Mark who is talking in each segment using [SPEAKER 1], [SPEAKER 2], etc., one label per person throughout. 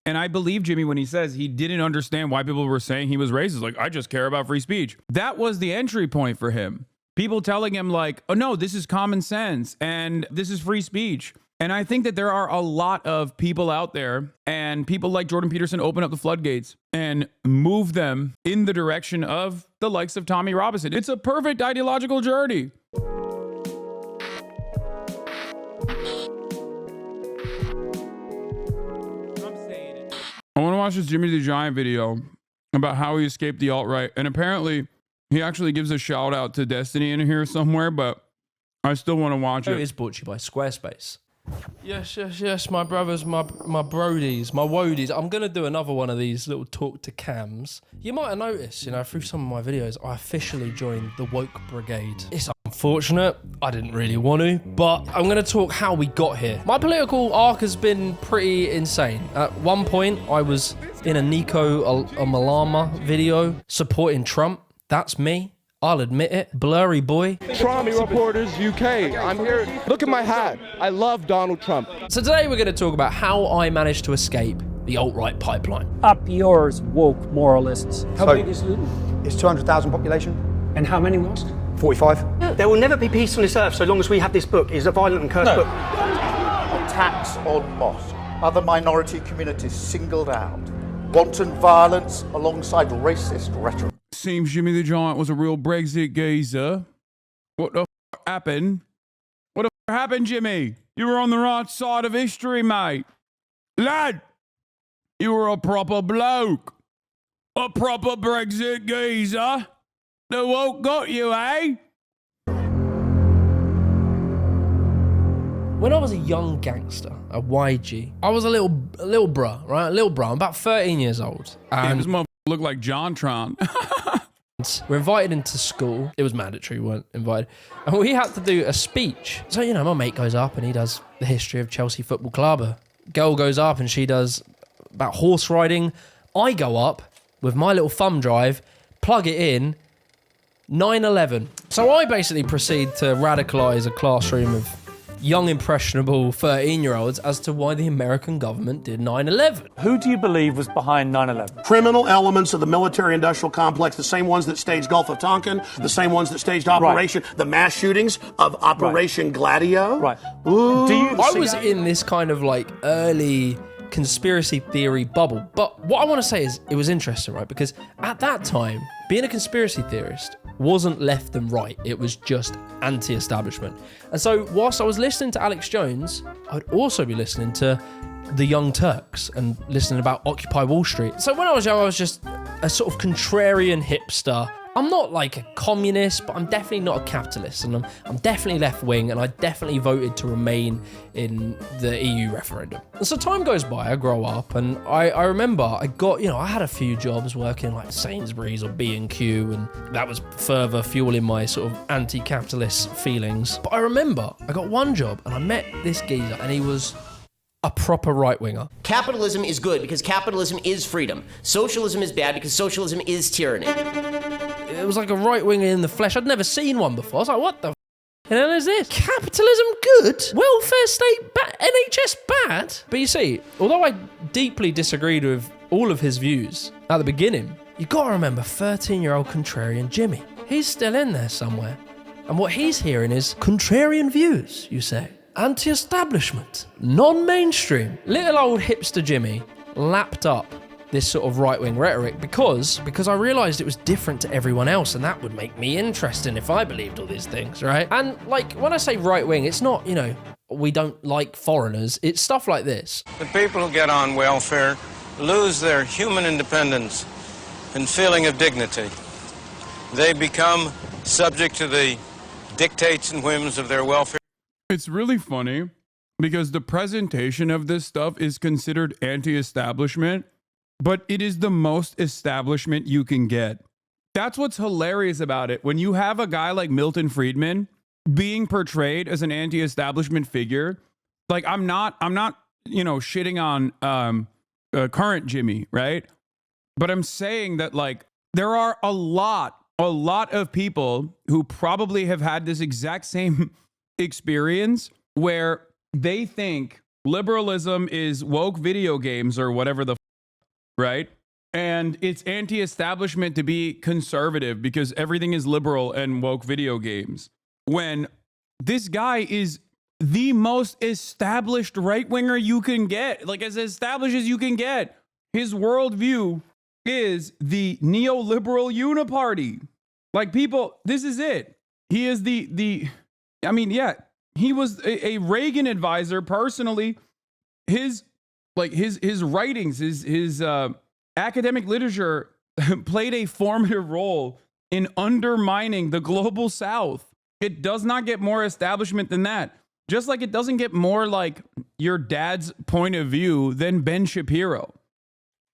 [SPEAKER 1] And I believe Jimmy when he says he didn't understand why people were saying he was racist. Like, I just care about free speech. That was the entry point for him. People telling him like, oh no, this is common sense and this is free speech. And I think that there are a lot of people out there, and people like Jordan Peterson open up the floodgates and move them in the direction of the likes of Tommy Robinson. It's a perfect ideological journey. I want to watch this JimmyTheGiant video about how he escaped the alt-right. And apparently he actually gives a shout out to Destiny in here somewhere, but I still want to watch it.
[SPEAKER 2] It is brought to you by Squarespace. Yes, my brothers, my brodies, my woadies. I'm going to do another one of these little talk to cams. You might have noticed, you know, through some of my videos, I officially joined the woke brigade. It's unfortunate, I didn't really want to, but I'm going to talk how we got here. My political arc has been pretty insane. At one point, I was in a Nico Malama video supporting Trump. That's me. I'll admit it. Blurry boy.
[SPEAKER 3] Trauma Reporters UK. I'm here. Look at my hat. I love Donald Trump.
[SPEAKER 2] So today we're going to talk about how I managed to escape the alt-right pipeline.
[SPEAKER 4] Up yours, woke moralists. How big is Luton?
[SPEAKER 5] It's 200,000 population.
[SPEAKER 4] And how many mosques?
[SPEAKER 5] 45.
[SPEAKER 6] There will never be peace on this earth so long as we have this book. It's a violent and cursed book.
[SPEAKER 7] Attacks on mosques, other minority communities singled out, wanton violence alongside racist rhetoric.
[SPEAKER 1] Seems JimmyTheGiant was a real Brexit geezer. What the f happened? What the f happened, Jimmy? You were on the right side of history, mate. Lad, you were a proper bloke. A proper Brexit geezer. The woke got you, eh?
[SPEAKER 2] When I was a young gangster, a YG, I was a little bruh, right? A little bruh. I'm about 13 years old.
[SPEAKER 1] Damn,
[SPEAKER 2] And
[SPEAKER 1] this motherfucker looked like JonTron.
[SPEAKER 2] we're invited into school. It was mandatory, we weren't invited. And we had to do a speech. So, you know, my mate goes up and he does the history of Chelsea Football Club. A girl goes up and she does about horse riding. I go up with my little thumb drive, plug it in, 9/11. So I basically proceed to radicalize a classroom of young, impressionable 13-year-olds as to why the American government did 9/11.
[SPEAKER 8] Who do you believe was behind 9/11?
[SPEAKER 9] Criminal elements of the military-industrial complex, the same ones that staged Gulf of Tonkin, the same ones that staged Operation, the mass shootings of Operation Gladio.
[SPEAKER 8] Right.
[SPEAKER 9] Ooh.
[SPEAKER 2] I was in this kind of like early conspiracy theory bubble. But what I want to say is it was interesting, right? Because at that time, being a conspiracy theorist wasn't left and right. It was just anti-establishment. And so whilst I was listening to Alex Jones, I'd also be listening to the Young Turks and listening about Occupy Wall Street. So when I was young, I was just a sort of contrarian hipster. I'm not like a communist, but I'm definitely not a capitalist, and I'm definitely left-wing, and I definitely voted to remain in the EU referendum. And so time goes by, I grow up, and I remember I got, I had a few jobs working like Sainsbury's or B&Q, and that was further fueling my sort of anti-capitalist feelings. But I remember I got one job, and I met this geezer, and he was a proper right-winger.
[SPEAKER 10] Capitalism is good because capitalism is freedom. Socialism is bad because socialism is tyranny.
[SPEAKER 2] It was like a right-winger in the flesh. I'd never seen one before. I was like, what the f***? And then there's this. Capitalism good? Welfare state bad? NHS bad? But you see, although I deeply disagreed with all of his views at the beginning, you gotta remember 13-year-old contrarian Jimmy. He's still in there somewhere. And what he's hearing is contrarian views, you say. Anti-establishment, non-mainstream. Little old hipster Jimmy lapped up this sort of right-wing rhetoric because I realized it was different to everyone else, and that would make me interesting if I believed all these things, right? And like when I say right-wing, it's not, we don't like foreigners. It's stuff like this.
[SPEAKER 11] The people who get on welfare lose their human independence and feeling of dignity. They become subject to the dictates and whims of their welfare.
[SPEAKER 1] It's really funny because the presentation of this stuff is considered anti-establishment, but it is the most establishment you can get. That's what's hilarious about it. When you have a guy like Milton Friedman being portrayed as an anti-establishment figure, like I'm not, shitting on current Jimmy, right? But I'm saying that like there are a lot of people who probably have had this exact same experience where they think liberalism is woke video games or whatever the right? And it's anti-establishment to be conservative because everything is liberal and woke video games. When this guy is the most established right-winger you can get, like as established as you can get. His worldview is the neoliberal uniparty. Like people, this is it. He is I mean, yeah, he was a Reagan advisor personally. His writings, his academic literature played a formative role in undermining the global South. It does not get more establishment than that. Just like it doesn't get more like your dad's point of view than Ben Shapiro.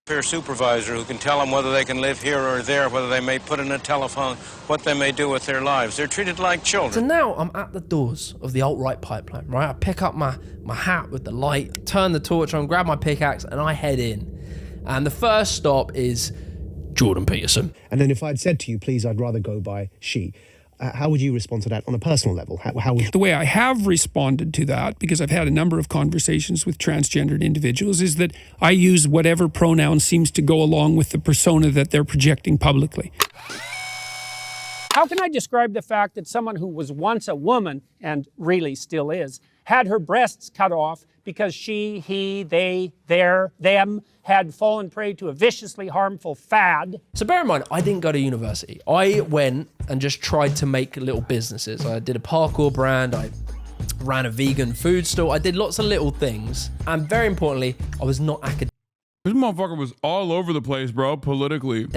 [SPEAKER 11] Fair supervisor who can tell them whether they can live here or there, whether they may put in a telephone, what they may do with their lives. They're treated like children.
[SPEAKER 2] So now I'm at the doors of the alt-right pipeline, right? I pick up my hat with the light, turn the torch on, grab my pickaxe, and I head in. And the first stop is Jordan Peterson.
[SPEAKER 12] And then if I'd said to you, please, I'd rather go by she, how would you respond to that on a personal level? How would
[SPEAKER 13] The way I have responded to that, because I've had a number of conversations with transgendered individuals, is that I use whatever pronoun seems to go along with the persona that they're projecting publicly.
[SPEAKER 4] How can I describe the fact that someone who was once a woman, and really still is, had her breasts cut off because she, he, they, their, them had fallen prey to a viciously harmful fad?
[SPEAKER 2] So bear in mind, I didn't go to university. I went and just tried to make little businesses. I did a parkour brand, I ran a vegan food store, I did lots of little things. And very importantly, I was not academic.
[SPEAKER 1] This motherfucker was all over the place, bro, politically.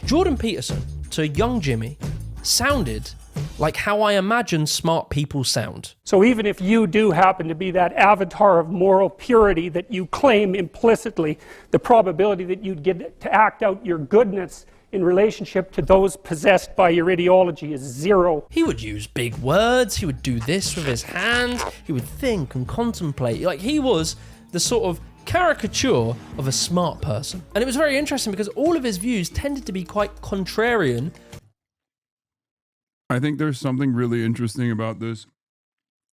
[SPEAKER 2] Jordan Peterson, to young Jimmy, sounded like how I imagine smart people sound.
[SPEAKER 4] So even if you do happen to be that avatar of moral purity that you claim implicitly, the probability that you'd get to act out your goodness in relationship to those possessed by your ideology is zero.
[SPEAKER 2] He would use big words, he would do this with his hands, he would think and contemplate. Like he was the sort of caricature of a smart person. And it was very interesting because all of his views tended to be quite contrarian.
[SPEAKER 1] I think there's something really interesting about this,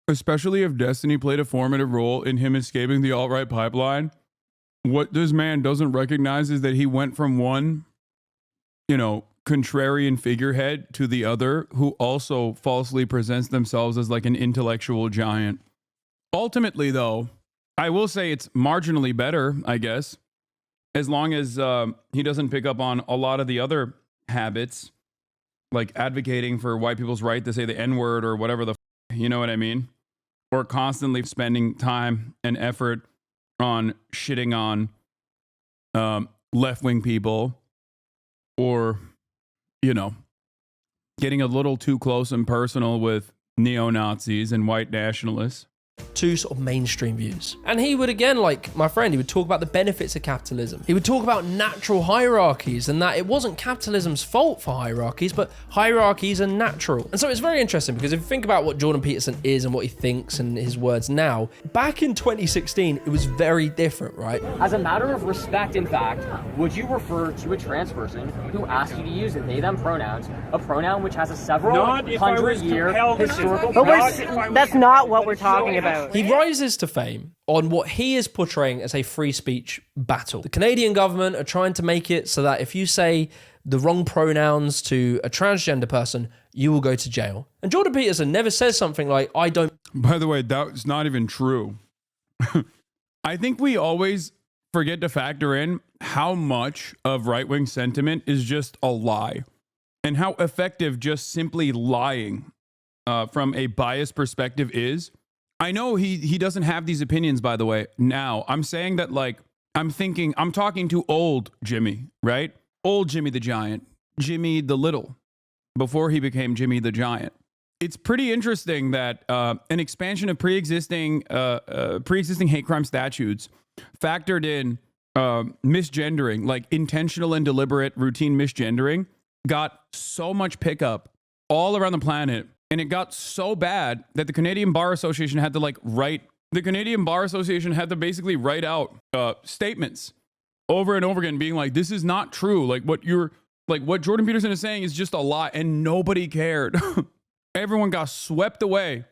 [SPEAKER 1] especially if Destiny played a formative role in him escaping the alt-right pipeline. What this man doesn't recognize is that he went from one, contrarian figurehead to the other who also falsely presents themselves as like an intellectual giant. Ultimately, though, I will say it's marginally better, I guess, as long as he doesn't pick up on a lot of the other habits, like advocating for white people's right to say the N-word or whatever you know what I mean? Or constantly spending time and effort on shitting on left-wing people, or, getting a little too close and personal with neo-Nazis and white nationalists.
[SPEAKER 2] Two sort of mainstream views. And he would, again, like my friend, he would talk about the benefits of capitalism. He would talk about natural hierarchies and that it wasn't capitalism's fault for hierarchies, but hierarchies are natural. And so it's very interesting because if you think about what Jordan Peterson is and what he thinks and his words now, back in 2016, it was very different, right?
[SPEAKER 14] As a matter of respect, in fact, would you refer to a trans person who asked you to use they, them pronouns, a pronoun which has a several hundred-year historical...
[SPEAKER 15] But that's not what we're talking about.
[SPEAKER 2] He rises to fame on what he is portraying as a free speech battle. The Canadian government are trying to make it so that if you say the wrong pronouns to a transgender person, you will go to jail. And Jordan Peterson never says something like, I don't...
[SPEAKER 1] By the way, that's not even true. I think we always forget to factor in how much of right-wing sentiment is just a lie, and how effective just simply lying from a biased perspective is. I know he doesn't have these opinions, by the way. Now, I'm saying that, like, I'm talking to old Jimmy, right? Old Jimmy the Giant, Jimmy the Little, before he became Jimmy the Giant. It's pretty interesting that an expansion of pre-existing hate crime statutes factored in misgendering, like intentional and deliberate routine misgendering, got so much pickup all around the planet. And it got so bad that the Canadian Bar Association had to basically write out statements over and over again being like, this is not true. Like what Jordan Peterson is saying is just a lie, and nobody cared. Everyone got swept away.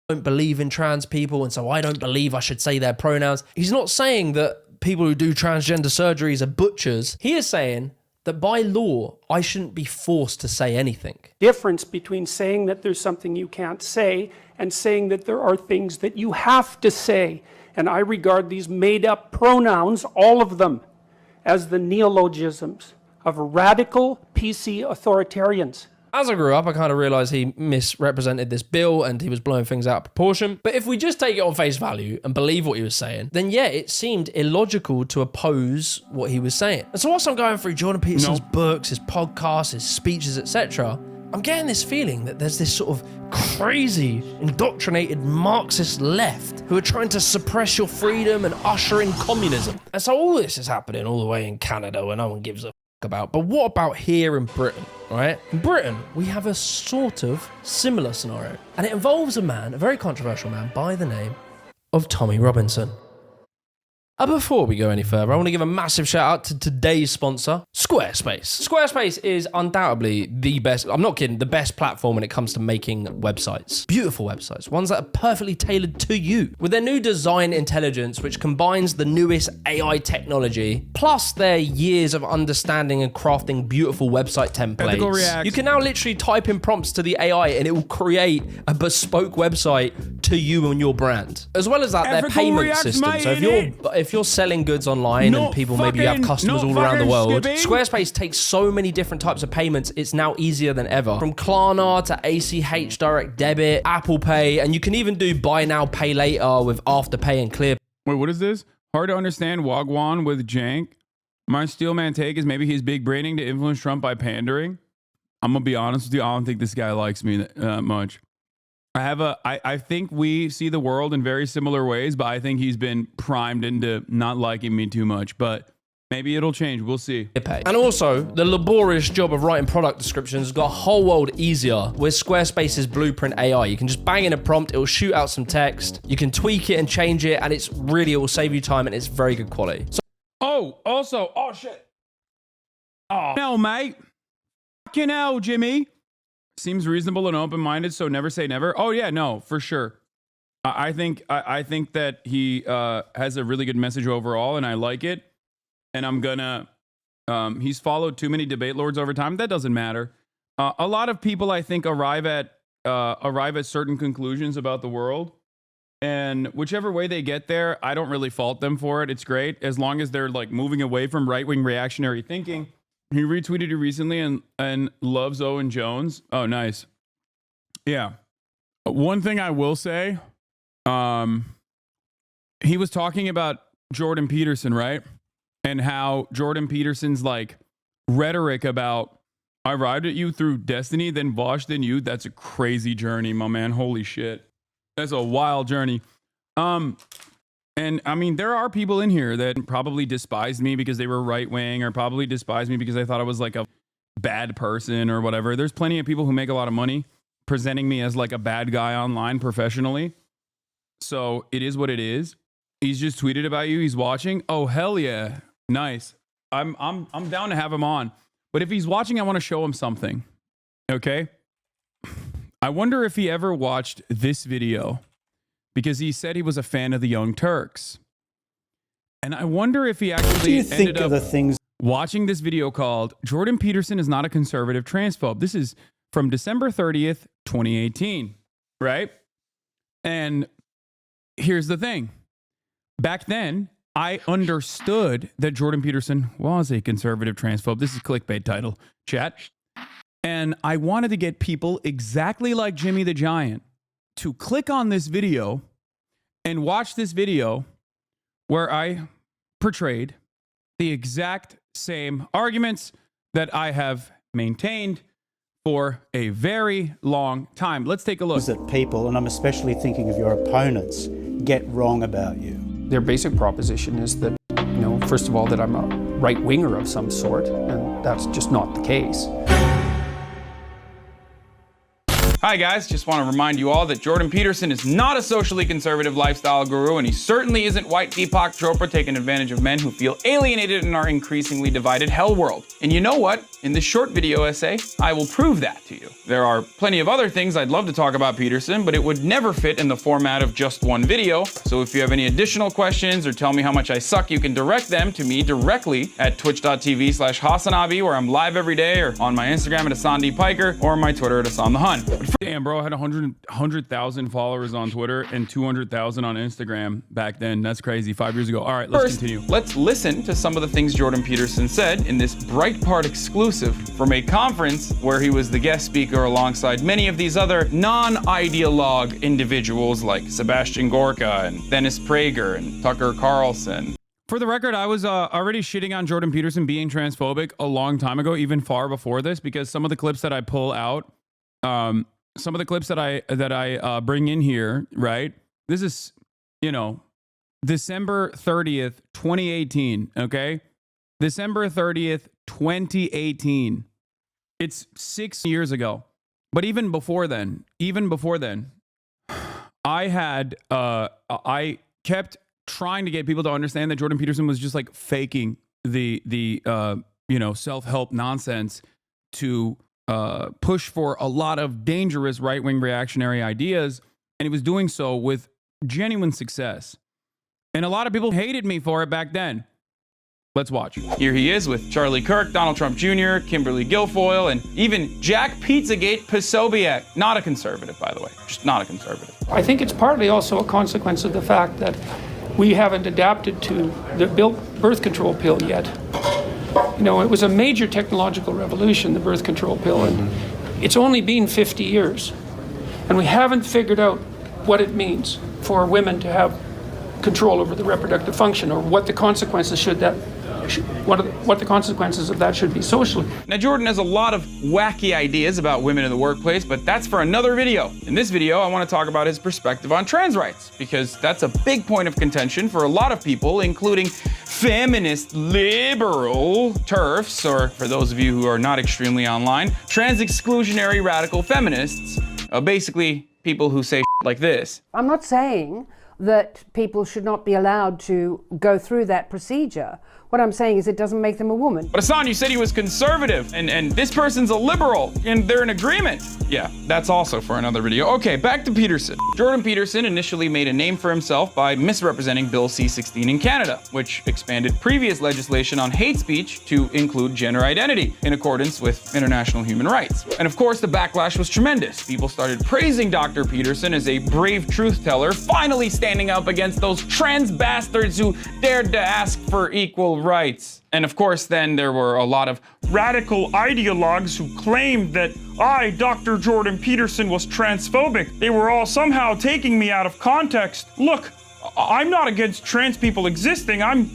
[SPEAKER 2] I don't believe in trans people, and so I don't believe I should say their pronouns. He's not saying that people who do transgender surgeries are butchers. He is saying that by law, I shouldn't be forced to say anything.
[SPEAKER 4] Difference between saying that there's something you can't say and saying that there are things that you have to say. And I regard these made-up pronouns, all of them, as the neologisms of radical PC authoritarians.
[SPEAKER 2] As I grew up, I kind of realized he misrepresented this bill and he was blowing things out of proportion. But if we just take it on face value and believe what he was saying, then yeah, it seemed illogical to oppose what he was saying. And so whilst I'm going through Jordan Peterson's books, his podcasts, his speeches, etc., I'm getting this feeling that there's this sort of crazy, indoctrinated Marxist left who are trying to suppress your freedom and usher in communism. And so all this is happening all the way in Canada where no one gives a about. But what about here in Britain, right? In Britain, we have a sort of similar scenario. And it involves a man, a very controversial man, by the name of Tommy Robinson. Before we go any further, I want to give a massive shout out to today's sponsor, Squarespace. Squarespace is undoubtedly the best, I'm not kidding, the best platform when it comes to making websites. Beautiful websites, ones that are perfectly tailored to you. With their new design intelligence, which combines the newest AI technology, plus their years of understanding and crafting beautiful website templates, you can now literally type in prompts to the AI and it will create a bespoke website to you and your brand. As well as that, their payment system. So if you're selling goods online and people, maybe you have customers all around the world, Squarespace takes so many different types of payments, it's now easier than ever. From Klarna to ACH Direct Debit, Apple Pay, and you can even do buy now, pay later with Afterpay and Clear.
[SPEAKER 1] Wait, what is this? Hard to understand Wagwan with Jank. My Steelman take is maybe he's big braining to influence Trump by pandering. I'm gonna be honest with you, I don't think this guy likes me much. I think we see the world in very similar ways, but I think he's been primed into not liking me too much, but maybe it'll change. We'll see.
[SPEAKER 2] And also, the laborious job of writing product descriptions got a whole world easier with Squarespace's Blueprint AI. You can just bang in a prompt, it will shoot out some text, you can tweak it and change it, and it will save you time and it's very good quality.
[SPEAKER 1] Oh shit. Oh, no, mate. Fucking hell, Jimmy. Seems reasonable and open-minded, so never say never. Oh yeah, no, for sure. I think that he has a really good message overall, and I like it. And I'm gonna. He's followed too many debate lords over time. That doesn't matter. A lot of people, I think, arrive at certain conclusions about the world, and whichever way they get there, I don't really fault them for it. It's great as long as they're like moving away from right-wing reactionary thinking. He retweeted it recently and loves Owen Jones. Oh, nice. Yeah. One thing I will say, he was talking about Jordan Peterson, right? And how Jordan Peterson's like rhetoric about I arrived at you through destiny, then washed in you. That's a crazy journey, my man. Holy shit. That's a wild journey. And I mean, there are people in here that probably despised me because they were right wing, or probably despised me because they thought I was like a bad person or whatever. There's plenty of people who make a lot of money presenting me as like a bad guy online professionally. So it is what it is. He's just tweeted about you. He's watching. Oh, hell yeah. Nice. I'm down to have him on. But if he's watching, I want to show him something. Okay. I wonder if he ever watched this video, because he said he was a fan of the Young Turks. And I wonder if he actually ended up watching this video called Jordan Peterson is not a conservative transphobe. This is from December 30th, 2018, right? And here's the thing. Back then, I understood that Jordan Peterson was a conservative transphobe. This is clickbait title, chat. And I wanted to get people exactly like JimmyTheGiant to click on this video and watch this video where I portrayed the exact same arguments that I have maintained for a very long time. Let's take a look.
[SPEAKER 16] That people, and I'm especially thinking of your opponents, get wrong about you.
[SPEAKER 17] Their basic proposition is that, first of all, that I'm a right-winger of some sort, and that's just not the case.
[SPEAKER 1] Hi guys, just want to remind you all that Jordan Peterson is not a socially conservative lifestyle guru, and he certainly isn't white Deepak Chopra taking advantage of men who feel alienated in our increasingly divided hell world. And you know what? In this short video essay, I will prove that to you. There are plenty of other things I'd love to talk about Peterson, but it would never fit in the format of just one video. So if you have any additional questions or tell me how much I suck, you can direct them to me directly at twitch.tv/Hasanabi, where I'm live every day, or on my Instagram at Hasan Piker, or my Twitter at Hasan the Hun. Damn, bro, I had 100,000 followers on Twitter and 200,000 on Instagram back then. That's crazy. 5 years ago. All right, let's continue. Let's listen to some of the things Jordan Peterson said in this Breitbart exclusive from a conference where he was the guest speaker alongside many of these other non-ideologue individuals like Sebastian Gorka and Dennis Prager and Tucker Carlson. For the record, I was already shitting on Jordan Peterson being transphobic a long time ago, even far before this, because some of the clips that I pull out, some of the clips that I bring in here, right? This is, you know, December 30th, 2018, okay? December 30th, 2018. It's 6 years ago. But even before then, I kept trying to get people to understand that Jordan Peterson was just like faking the you know, self-help nonsense to push for a lot of dangerous right-wing reactionary ideas, and he was doing so with genuine success. And a lot of people hated me for it back then. Let's watch. Here he is with Charlie Kirk, Donald Trump Jr., Kimberly Guilfoyle, and even Jack Pizzagate Posobiec. Not a conservative, by the way. Just not a conservative.
[SPEAKER 13] I think it's partly also a consequence of the fact that we haven't adapted to the birth control pill yet. You know, it was a major technological revolution, the birth control pill, and it's only been 50 years. And we haven't figured out what it means for women to have control over the reproductive function, or what the consequences what the consequences of that should be socially.
[SPEAKER 1] Now, Jordan has a lot of wacky ideas about women in the workplace, but that's for another video. In this video, I want to talk about his perspective on trans rights, because that's a big point of contention for a lot of people, including feminist liberal TERFs, or for those of you who are not extremely online, trans exclusionary radical feminists, basically people who say like this.
[SPEAKER 18] I'm not saying that people should not be allowed to go through that procedure. What I'm saying is it doesn't make them a woman.
[SPEAKER 1] But Hasan, you said he was conservative, and this person's a liberal, and they're in agreement. Yeah, that's also for another video. Okay, back to Peterson. Jordan Peterson initially made a name for himself by misrepresenting Bill C-16 in Canada, which expanded previous legislation on hate speech to include gender identity in accordance with international human rights. And of course, the backlash was tremendous. People started praising Dr. Peterson as a brave truth teller, finally standing up against those trans bastards who dared to ask for equal rights. And of course, then there were a lot of radical ideologues who claimed that I, Dr. Jordan Peterson, was transphobic. They were all somehow taking me out of context. Look, I'm not against trans people existing. I'm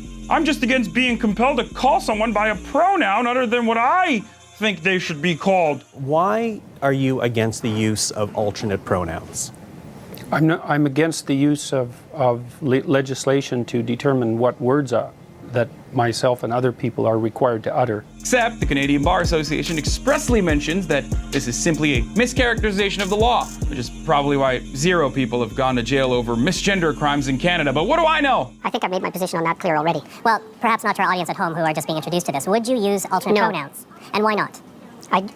[SPEAKER 1] just against being compelled to call someone by a pronoun other than what I think they should be called.
[SPEAKER 19] Why are you against the use of alternate pronouns?
[SPEAKER 13] I'm against the use of legislation to determine what words that myself and other people are required to utter.
[SPEAKER 1] Except the Canadian Bar Association expressly mentions that this is simply a mischaracterization of the law, which is probably why 0 people have gone to jail over misgender crimes in Canada. But what do I know?
[SPEAKER 20] I think I've made my position on that clear already. Well, perhaps not to our audience at home who are just being introduced to this. Would you use alternate pronouns? And why not?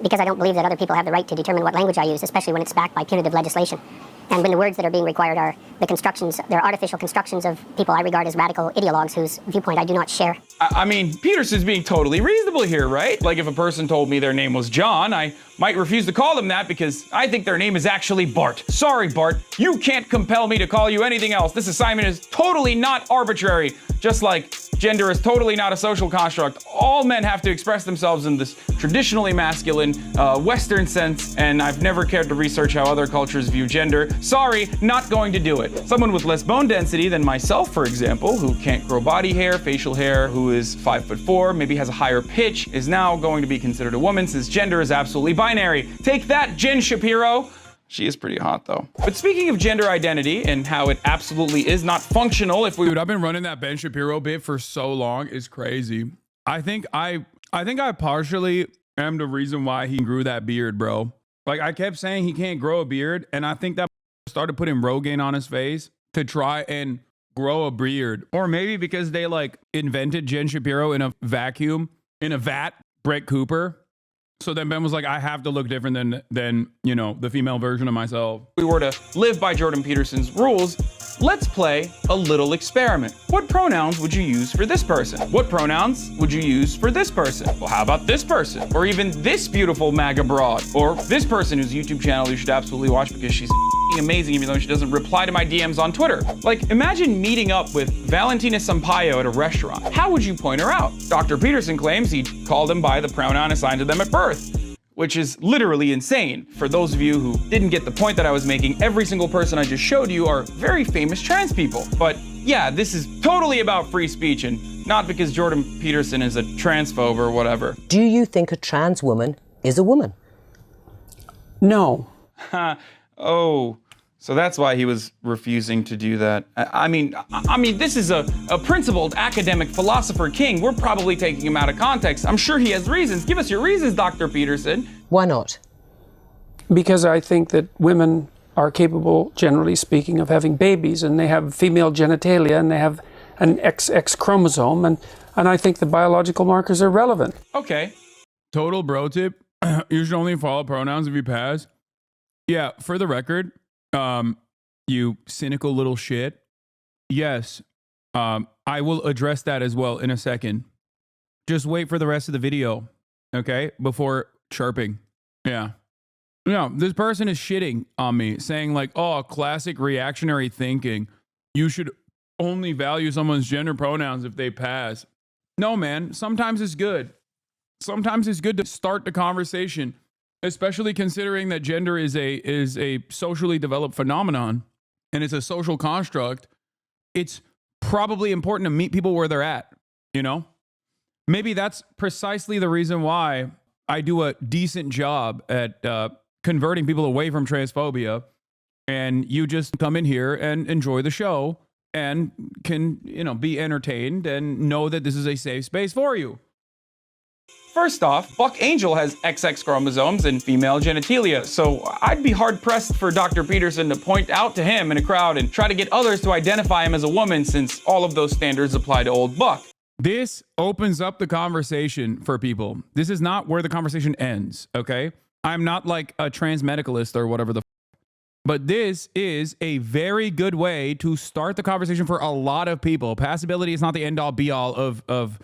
[SPEAKER 20] Because I don't believe that other people have the right to determine what language I use, especially when it's backed by punitive legislation. And when the words that are being required are the constructions, they're artificial constructions of people I regard as radical ideologues whose viewpoint I do not share.
[SPEAKER 1] I mean, Peterson's being totally reasonable here, right? Like if a person told me their name was John, I might refuse to call them that because I think their name is actually Bart. Sorry, Bart, you can't compel me to call you anything else. This assignment is totally not arbitrary. Just like gender is totally not a social construct. All men have to express themselves in this traditionally masculine, Western sense, and I've never cared to research how other cultures view gender. Sorry, not going to do it. Someone with less bone density than myself, for example, who can't grow body hair, facial hair, who is 5'4", maybe has a higher pitch, is now going to be considered a woman since gender is absolutely binary. Take that, Jen Shapiro. She is pretty hot though. But speaking of gender identity and how it absolutely is not functional if we— Dude, I've been running that Ben Shapiro bit for so long, it's crazy. I think I partially am the reason why he grew that beard, bro. Like, I kept saying he can't grow a beard, and I think that started putting Rogaine on his face to try and grow a beard. Or maybe because they like invented Jen Shapiro in a vacuum, in a vat, Brett Cooper. So then Ben was like, I have to look different than you know, the female version of myself.
[SPEAKER 21] If we were to live by Jordan Peterson's rules, let's play a little experiment. What pronouns would you use for this person? What pronouns would you use for this person? Well, how about this person? Or even this beautiful MAGA broad? Or this person whose YouTube channel you should absolutely watch because she's amazing even though she doesn't reply to my DMs on Twitter. Like, imagine meeting up with Valentina Sampaio at a restaurant. How would you point her out? Dr. Peterson claims he called them by the pronoun assigned to them at birth, which is literally insane. For those of you who didn't get the point that I was making, every single person I just showed you are very famous trans people. But yeah, this is totally about free speech and not because Jordan Peterson is a transphobe or whatever.
[SPEAKER 22] Do you think a trans woman is a woman?
[SPEAKER 13] No.
[SPEAKER 21] Oh, so that's why he was refusing to do that. I mean, this is a principled academic philosopher king. We're probably taking him out of context. I'm sure he has reasons. Give us your reasons, Dr. Peterson.
[SPEAKER 22] Why not?
[SPEAKER 13] Because I think that women are capable, generally speaking, of having babies, and they have female genitalia, and they have an XX chromosome, and I think the biological markers are relevant.
[SPEAKER 21] Okay.
[SPEAKER 1] Total bro tip. You should only follow pronouns if you pass. Yeah, for the record, you cynical little shit. Yes, I will address that as well in a second. Just wait for the rest of the video, okay? Before chirping. Yeah. No, this person is shitting on me, saying like, oh, classic reactionary thinking. You should only value someone's gender pronouns if they pass. No, man, sometimes it's good. Sometimes it's good to start the conversation, especially considering that gender is a socially developed phenomenon and it's a social construct. It's probably important to meet people where they're at, you know? Maybe that's precisely the reason why I do a decent job at converting people away from transphobia, and you just come in here and enjoy the show and can, you know, be entertained and know that this is a safe space for you.
[SPEAKER 21] First off, Buck Angel has XX chromosomes and female genitalia, so I'd be hard-pressed for Dr. Peterson to point out to him in a crowd and try to get others to identify him as a woman, since all of those standards apply to old Buck.
[SPEAKER 1] This opens up the conversation for people. This is not where the conversation ends, okay? I'm not like a transmedicalist or whatever the but this is a very good way to start the conversation for a lot of people. Passability is not the end-all be-all of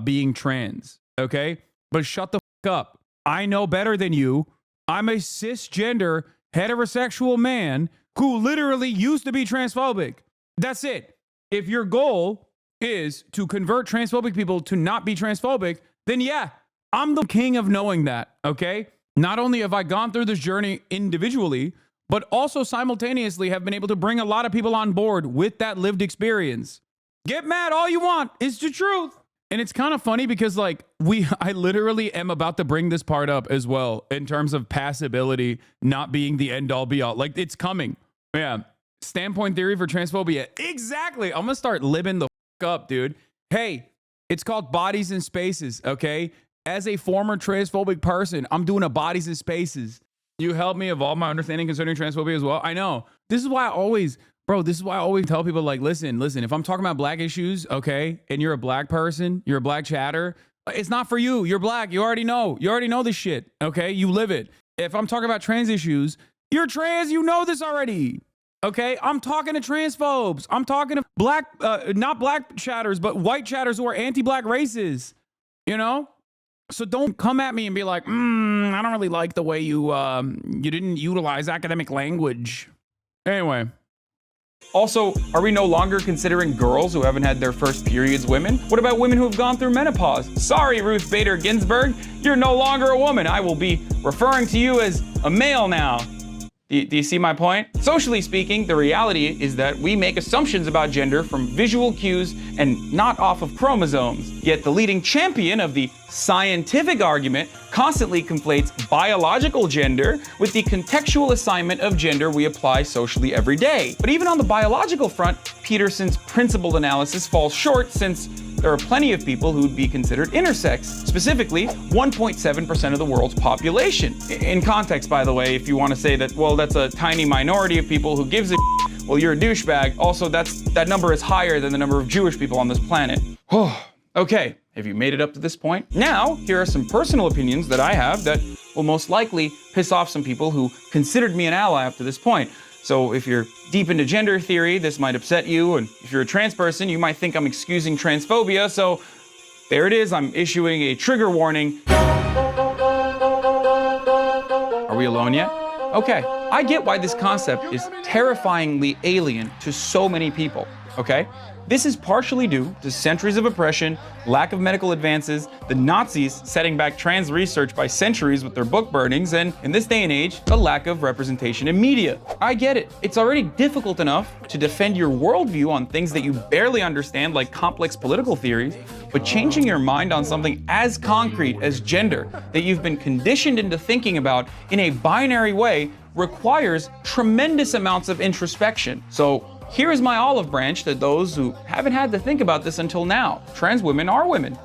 [SPEAKER 1] being trans, okay? But shut the fuck up. I know better than you. I'm a cisgender, heterosexual man who literally used to be transphobic. That's it. If your goal is to convert transphobic people to not be transphobic, then yeah, I'm the king of knowing that, okay? Not only have I gone through this journey individually, but also simultaneously have been able to bring a lot of people on board with that lived experience. Get mad all you want. It's the truth. And it's kind of funny because like I literally am about to bring this part up as well in terms of passability not being the end all be all. Like it's coming. Yeah. Standpoint theory for transphobia. Exactly. I'm going to start living the fuck up, dude. Hey, it's called Bodies in Spaces, okay? As a former transphobic person, I'm doing a Bodies in Spaces. You helped me evolve my understanding concerning transphobia as well. I know. This is why I always tell people like, listen, if I'm talking about black issues, okay, and you're a black person, you're a black chatter, it's not for you. You're black. You already know this shit, okay? You live it. If I'm talking about trans issues, you're trans, you know this already, okay? I'm talking to transphobes. I'm talking to black, not black chatters, but white chatters who are anti-black racists, you know? So don't come at me and be like, I don't really like the way you didn't utilize academic language. Anyway.
[SPEAKER 21] Also, are we no longer considering girls who haven't had their first periods women? What about women who have gone through menopause? Sorry, Ruth Bader Ginsburg, you're no longer a woman. I will be referring to you as a male now. Do you see my point? Socially speaking, the reality is that we make assumptions about gender from visual cues and not off of chromosomes. Yet the leading champion of the scientific argument constantly conflates biological gender with the contextual assignment of gender we apply socially every day. But even on the biological front, Peterson's principled analysis falls short, since there are plenty of people who would be considered intersex, specifically 1.7% of the world's population. In context, by the way, if you want to say that, well, that's a tiny minority of people who gives a well, you're a douchebag. Also, that number is higher than the number of Jewish people on this planet. Okay, have you made it up to this point? Now, here are some personal opinions that I have that will most likely piss off some people who considered me an ally up to this point. So if you're deep into gender theory, this might upset you, and if you're a trans person, you might think I'm excusing transphobia, so there it is, I'm issuing a trigger warning. Are we alone yet? Okay, I get why this concept is terrifyingly alien to so many people, okay? This is partially due to centuries of oppression, lack of medical advances, the Nazis setting back trans research by centuries with their book burnings, and in this day and age, a lack of representation in media. I get it. It's already difficult enough to defend your worldview on things that you barely understand, like complex political theories, but changing your mind on something as concrete as gender that you've been conditioned into thinking about in a binary way requires tremendous amounts of introspection. So here is my olive branch to those who haven't had to think about this until now. Trans women are women,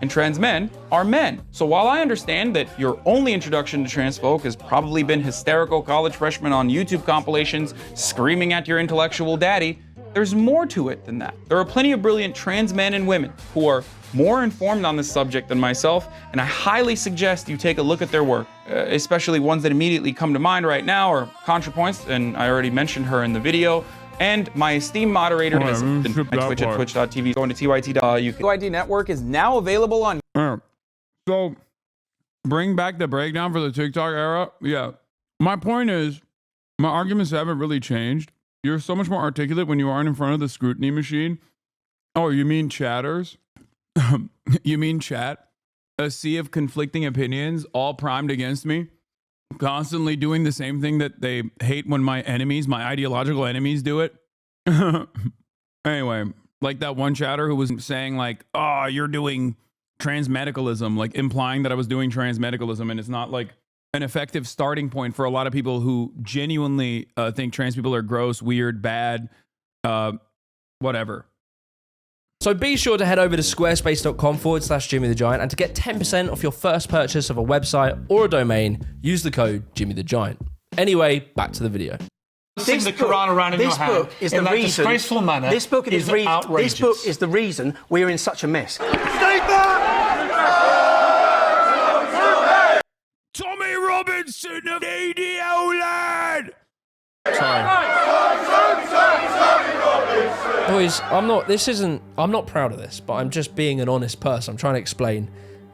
[SPEAKER 21] and trans men are men. So while I understand that your only introduction to trans folk has probably been hysterical college freshmen on YouTube compilations screaming at your intellectual daddy, there's more to it than that. There are plenty of brilliant trans men and women who are more informed on this subject than myself, and I highly suggest you take a look at their work, especially ones that immediately come to mind right now are ContraPoints, and I already mentioned her in the video, and my esteemed moderator is my Twitch at twitch.tv, going to TYT. UID Network is now available on.
[SPEAKER 1] So, bring back the breakdown for the TikTok era. Yeah. My point is, my arguments haven't really changed. You're so much more articulate when you aren't in front of the scrutiny machine. Oh, you mean chatters? You mean chat? A sea of conflicting opinions, all primed against me, constantly doing the same thing that they hate when my enemies, my ideological enemies, do it. Anyway, like that one chatter who was saying like, oh, you're doing transmedicalism, like implying that I was doing transmedicalism, and it's not like an effective starting point for a lot of people who genuinely think trans people are gross, weird, bad, whatever.
[SPEAKER 2] So be sure to head over to squarespace.com/JimmyTheGiant, and to get 10% off your first purchase of a website or a domain, use the code JimmyTheGiant. Anyway, back to the video.
[SPEAKER 9] This the Quran around in your hand
[SPEAKER 6] book is
[SPEAKER 9] in
[SPEAKER 6] the
[SPEAKER 9] that
[SPEAKER 6] reason,
[SPEAKER 9] disgraceful manner.
[SPEAKER 6] This book is
[SPEAKER 9] outrageous.
[SPEAKER 6] This book is the reason we're in such a mess.
[SPEAKER 1] Tommy Robinson of ADL lad.
[SPEAKER 2] Boys, I'm not proud of this, but I'm just being an honest person. I'm trying to explain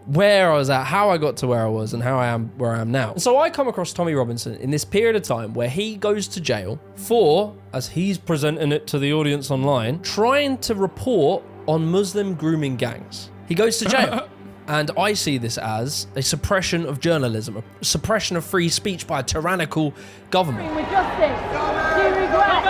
[SPEAKER 2] where I was at, how I got to where I was, and how I am where I am now. And so I come across Tommy Robinson in this period of time where he goes to jail for, as he's presenting it to the audience online, trying to report on Muslim grooming gangs. He goes to jail. And I see this as a suppression of journalism, a suppression of free speech by a tyrannical government.
[SPEAKER 3] With justice, do regret,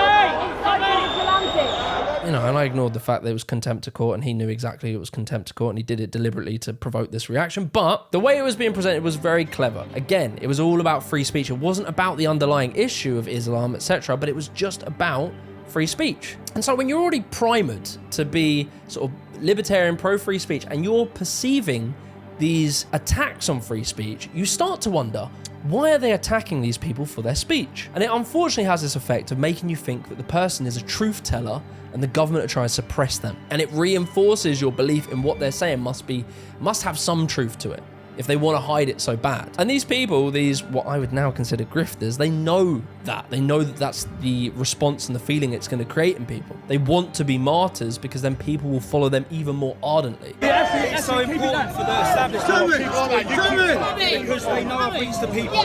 [SPEAKER 2] You know, and I ignored the fact that it was contempt to court, and he knew exactly it was contempt to court, and he did it deliberately to provoke this reaction. But the way it was being presented was very clever. Again, it was all about free speech. It wasn't about the underlying issue of Islam, etc., but it was just about free speech. And so when you're already primed to be sort of libertarian, pro-free speech, and you're perceiving these attacks on free speech, you start to wonder, why are they attacking these people for their speech? And it unfortunately has this effect of making you think that the person is a truth teller and the government are trying to suppress them. And it reinforces your belief in what they're saying must have some truth to it, if they want to hide it so bad. And these people, these what I would now consider grifters, they know that. They know that that's the response and the feeling it's going to create in people. They want to be martyrs because then people will follow them even more ardently.
[SPEAKER 3] It's so important for the establishment because they know it beats the people.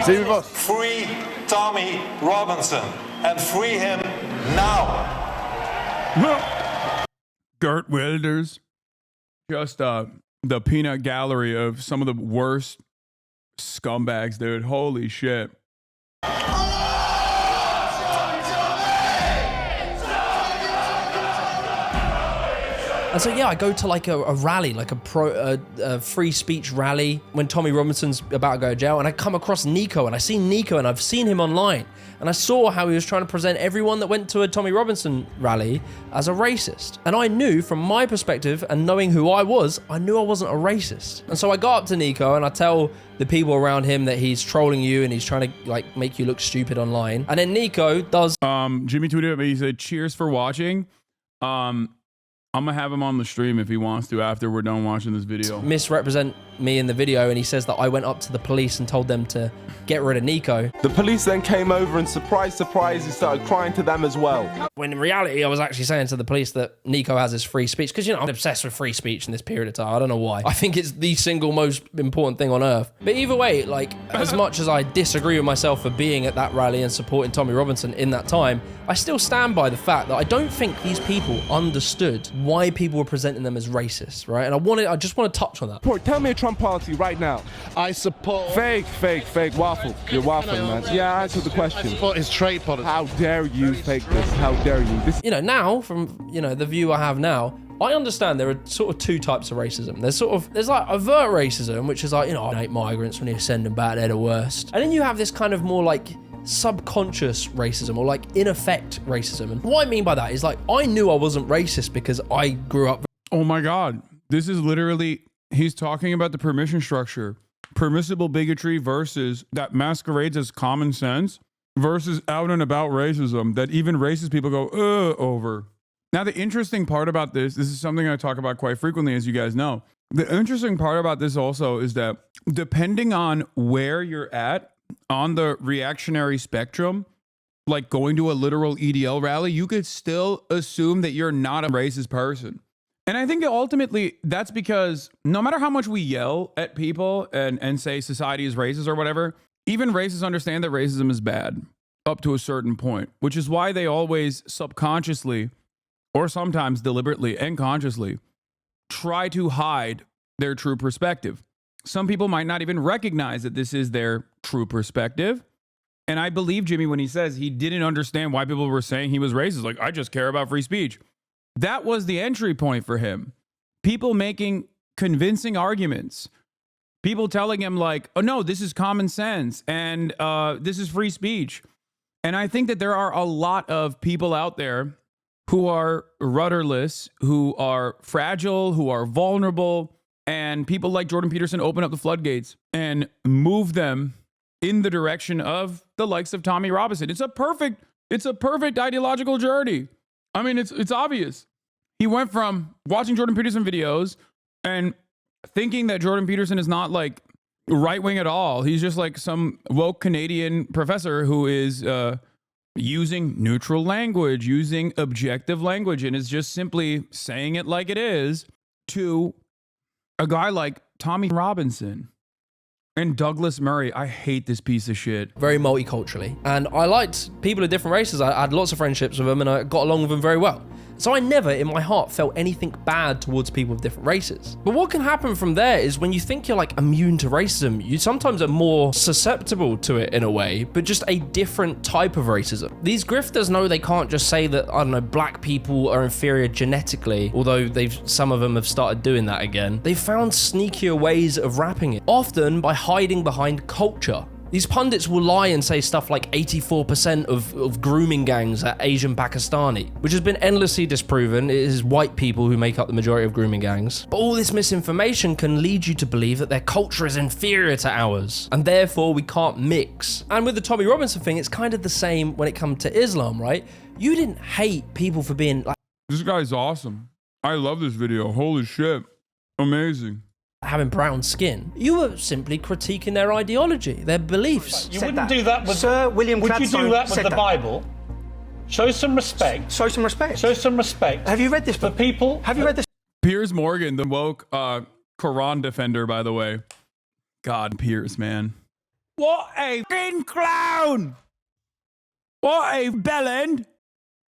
[SPEAKER 3] They know
[SPEAKER 5] Free Tommy Robinson and free him now.
[SPEAKER 1] Gert Wilders. Just the peanut gallery of some of the worst scumbags, dude. Holy shit.
[SPEAKER 2] And so yeah, I go to like a rally, like a free speech rally when Tommy Robinson's about to go to jail, and I come across Nico, and I see Nico, and I've seen him online, and I saw how he was trying to present everyone that went to a Tommy Robinson rally as a racist. And I knew from my perspective, and knowing who I was, I knew I wasn't a racist. And so I go up to Nico and I tell the people around him that he's trolling you and he's trying to like make you look stupid online. And then Nico does.
[SPEAKER 1] Jimmy tweeted at me, he said, cheers for watching. I'm gonna have him on the stream if he wants to after we're done watching this video.
[SPEAKER 2] Misrepresent me in the video, and he says that I went up to the police and told them to get rid of Nico.
[SPEAKER 7] The police then came over and surprise, he started crying to them as well.
[SPEAKER 2] When in reality, I was actually saying to the police that Nico has his free speech, because, you know, I'm obsessed with free speech in this period of time. I don't know why. I think it's the single most important thing on earth. But either way, like, as much as I disagree with myself for being at that rally and supporting Tommy Robinson in that time, I still stand by the fact that I don't think these people understood why people were presenting them as racist, right? And I just want to touch on that.
[SPEAKER 7] Tell me a Trump policy right now.
[SPEAKER 8] I support...
[SPEAKER 7] Fake, waffle. You're waffling, man. Yeah, answer the question.
[SPEAKER 8] I support his trade policy.
[SPEAKER 7] How dare you fake this? How dare you?
[SPEAKER 2] You know, now, from, you know, the view I have now, I understand there are sort of two types of racism. There's like overt racism, which is like, you know, I hate migrants when you send them back, they're the worst. And then you have this kind of more like subconscious racism, or like in effect racism. And what I mean by that is, like, I knew I wasn't racist because I grew up.
[SPEAKER 1] Oh my God. This is literally, he's talking about the permission structure. Permissible bigotry versus that masquerades as common sense versus out and about racism that even racist people go, over. Now, the interesting part about this is something I talk about quite frequently, as you guys know. The interesting part about this also is that depending on where you're at on the reactionary spectrum, like going to a literal EDL rally, you could still assume that you're not a racist person. And I think that ultimately that's because no matter how much we yell at people and say society is racist or whatever, even racists understand that racism is bad up to a certain point, which is why they always subconsciously, or sometimes deliberately and consciously, try to hide their true perspective. Some people might not even recognize that this is their true perspective. And I believe Jimmy when he says he didn't understand why people were saying he was racist. Like, I just care about free speech. That was the entry point for him. People making convincing arguments. People telling him like, oh no, this is common sense and this is free speech. And I think that there are a lot of people out there who are rudderless, who are fragile, who are vulnerable, and people like Jordan Peterson open up the floodgates and move them in the direction of the likes of Tommy Robinson. It's a perfect ideological journey. I mean, it's obvious. He went from watching Jordan Peterson videos and thinking that Jordan Peterson is not like right-wing at all. He's just like some woke Canadian professor who is using neutral language, using objective language, and is just simply saying it like it is, to a guy like Tommy Robinson and Douglas Murray. I hate this piece of shit.
[SPEAKER 2] Very multiculturally. And I liked people of different races. I had lots of friendships with them and I got along with them very well. So I never in my heart felt anything bad towards people of different races. But what can happen from there is when you think you're like immune to racism, you sometimes are more susceptible to it in a way, but just a different type of racism. These grifters know they can't just say that, I don't know, black people are inferior genetically, although some of them have started doing that again. They've found sneakier ways of wrapping it, often by hiding behind culture. These pundits will lie and say stuff like 84% of grooming gangs are Asian Pakistani, which has been endlessly disproven. It is white people who make up the majority of grooming gangs. But all this misinformation can lead you to believe that their culture is inferior to ours, and therefore we can't mix. And with the Tommy Robinson thing, it's kind of the same when it comes to Islam, right? You didn't hate people for being like...
[SPEAKER 1] This guy's awesome. I love this video. Holy shit. Amazing.
[SPEAKER 2] Having brown skin. You were simply critiquing their ideology, their beliefs.
[SPEAKER 6] You wouldn't do that with
[SPEAKER 2] Sir William
[SPEAKER 6] Would you do that with the
[SPEAKER 2] that.
[SPEAKER 6] Bible? Show some respect.
[SPEAKER 2] Show some respect.
[SPEAKER 6] Show some respect.
[SPEAKER 2] Have you read this
[SPEAKER 6] for people?
[SPEAKER 2] Have you read this?
[SPEAKER 1] Piers Morgan, the woke Quran defender, by the way. God, Piers, man. What a f***ing clown! What a bellend!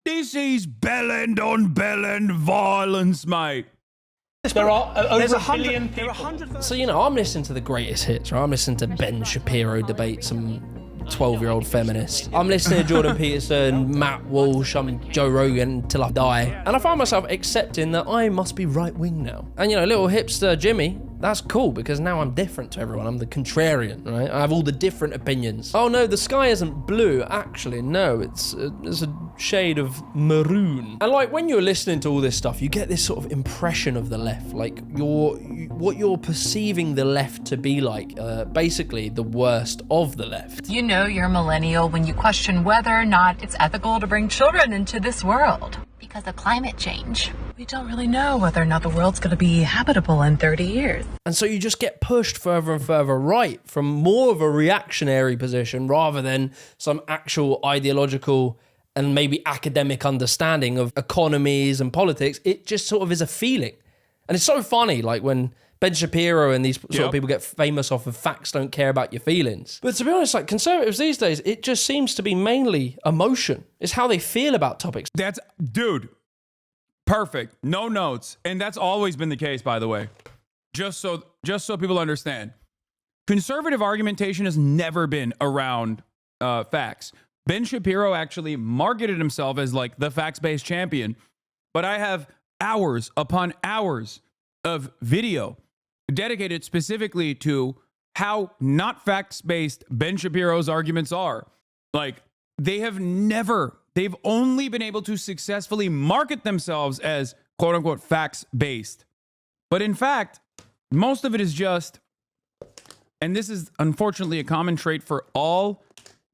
[SPEAKER 1] This is bellend on bellend violence, mate.
[SPEAKER 6] There are over
[SPEAKER 2] There's
[SPEAKER 6] a billion people.
[SPEAKER 2] So, you know, I'm listening to the greatest hits, right? I'm listening to Ben Shapiro debate some 12-year-old feminist. I'm listening to Jordan Peterson, Matt Walsh, I'm Joe Rogan until I die. And I find myself accepting that I must be right-wing now. And you know, little hipster Jimmy, that's cool because now I'm different to everyone. I'm the contrarian, right? I have all the different opinions. Oh no, the sky isn't blue. Actually, no, it's a shade of maroon. And like when you're listening to all this stuff, you get this sort of impression of the left, like what you're perceiving the left to be like, basically the worst of the left.
[SPEAKER 10] You know you're a millennial when you question whether or not it's ethical to bring children into this world. Because of climate change. We don't really know whether or not the world's going to be habitable in 30 years.
[SPEAKER 2] And so you just get pushed further and further right from more of a reactionary position rather than some actual ideological and maybe academic understanding of economies and politics. It just sort of is a feeling. And it's so funny, like when Ben Shapiro and these sort of people get famous off of facts don't care about your feelings. But to be honest, like conservatives these days, it just seems to be mainly emotion. It's how they feel about topics.
[SPEAKER 1] That's, dude, perfect. No notes. And that's always been the case, by the way. Just so people understand. Conservative argumentation has never been around facts. Ben Shapiro actually marketed himself as like the facts-based champion. But I have hours upon hours of video dedicated specifically to how not facts-based Ben Shapiro's arguments are. Like, they've only been able to successfully market themselves as quote-unquote facts-based. But in fact, most of it is just, and this is unfortunately a common trait for all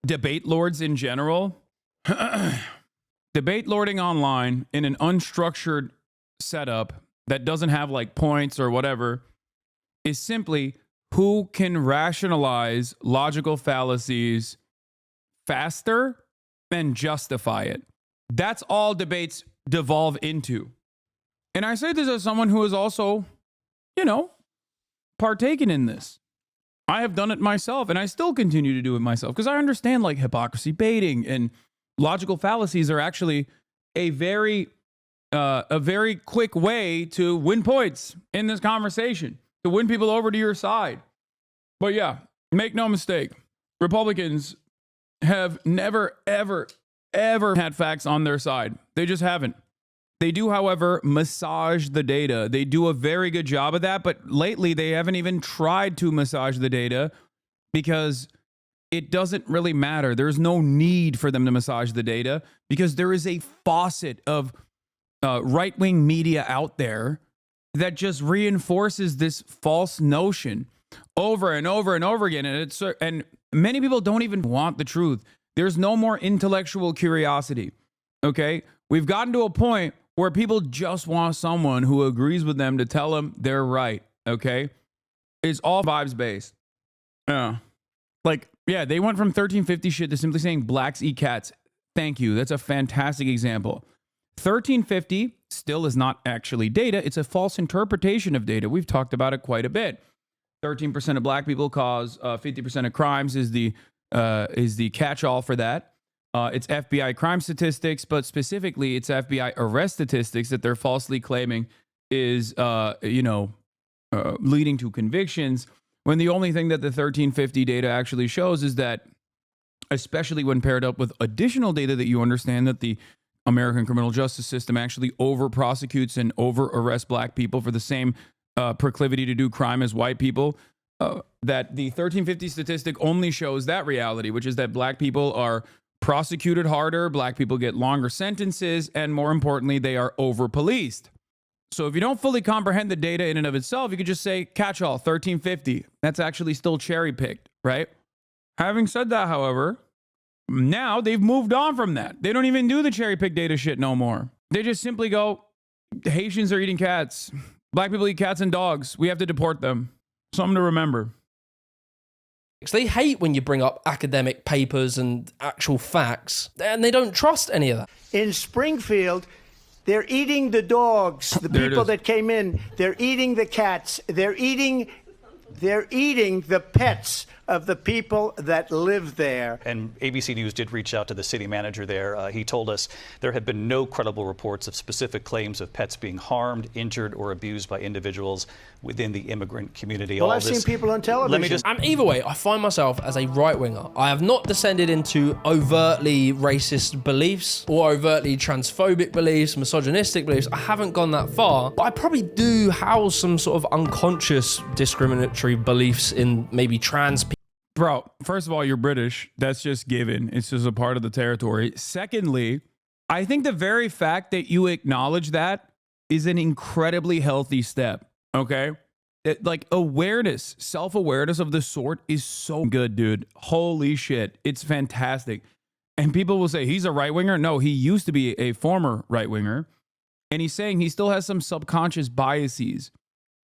[SPEAKER 1] debate lords in general, debate lording online in an unstructured setup that doesn't have like points or whatever is simply who can rationalize logical fallacies faster and justify it. That's all debates devolve into. And I say this as someone who has also, you know, partaken in this. I have done it myself and I still continue to do it myself because I understand like hypocrisy baiting and logical fallacies are actually a very quick way to win points in this conversation, to win people over to your side. But yeah, make no mistake, Republicans have never, ever, ever had facts on their side. They just haven't. They do, however, massage the data. They do a very good job of that, but lately they haven't even tried to massage the data because it doesn't really matter. There's no need for them to massage the data because there is a faucet of right-wing media out there that just reinforces this false notion over and over and over again. And many people don't even want the truth. There's no more intellectual curiosity. Okay? We've gotten to a point where people just want someone who agrees with them to tell them they're right. Okay? It's all vibes based. Yeah. Like, yeah, they went from 1350 shit to simply saying blacks eat cats. Thank you. That's a fantastic example. 1350 still is not actually data. It's a false interpretation of data. We've talked about it quite a bit. 13% of black people cause 50% of crimes is the catch-all for that. It's FBI crime statistics, but specifically it's FBI arrest statistics that they're falsely claiming is, leading to convictions, when the only thing that the 1350 data actually shows is that, especially when paired up with additional data that you understand that the American criminal justice system actually over-prosecutes and over-arrests black people for the same proclivity to do crime as white people, that the 1350 statistic only shows that reality, which is that black people are prosecuted harder, black people get longer sentences, and more importantly, they are over-policed. So if you don't fully comprehend the data in and of itself, you could just say, catch-all, 1350. That's actually still cherry-picked, right? Having said that, however, now they've moved on from that. They don't even do the cherry-pick data shit no more. They just simply go, Haitians are eating cats. Black people eat cats and dogs. We have to deport them. Something to remember.
[SPEAKER 2] They hate when you bring up academic papers and actual facts, and they don't trust any of that.
[SPEAKER 6] In Springfield, they're eating the dogs, the people that came in. They're eating the cats. They're eating the pets of the people that live there.
[SPEAKER 11] And ABC News did reach out to the city manager there. He told us there have been no credible reports of specific claims of pets being harmed, injured, or abused by individuals within the immigrant community.
[SPEAKER 6] Well, I've seen people on television.
[SPEAKER 2] And either way, I find myself as a right-winger. I have not descended into overtly racist beliefs or overtly transphobic beliefs, misogynistic beliefs. I haven't gone that far, but I probably do house some sort of unconscious discriminatory beliefs in maybe trans people.
[SPEAKER 1] Bro, first of all, you're British. That's just given. It's just a part of the territory. Secondly, I think the very fact that you acknowledge that is an incredibly healthy step. Okay? Like awareness, self-awareness of this sort is so good, dude. Holy shit. It's fantastic. And people will say he's a right-winger. No, he used to be a former right-winger. And he's saying he still has some subconscious biases,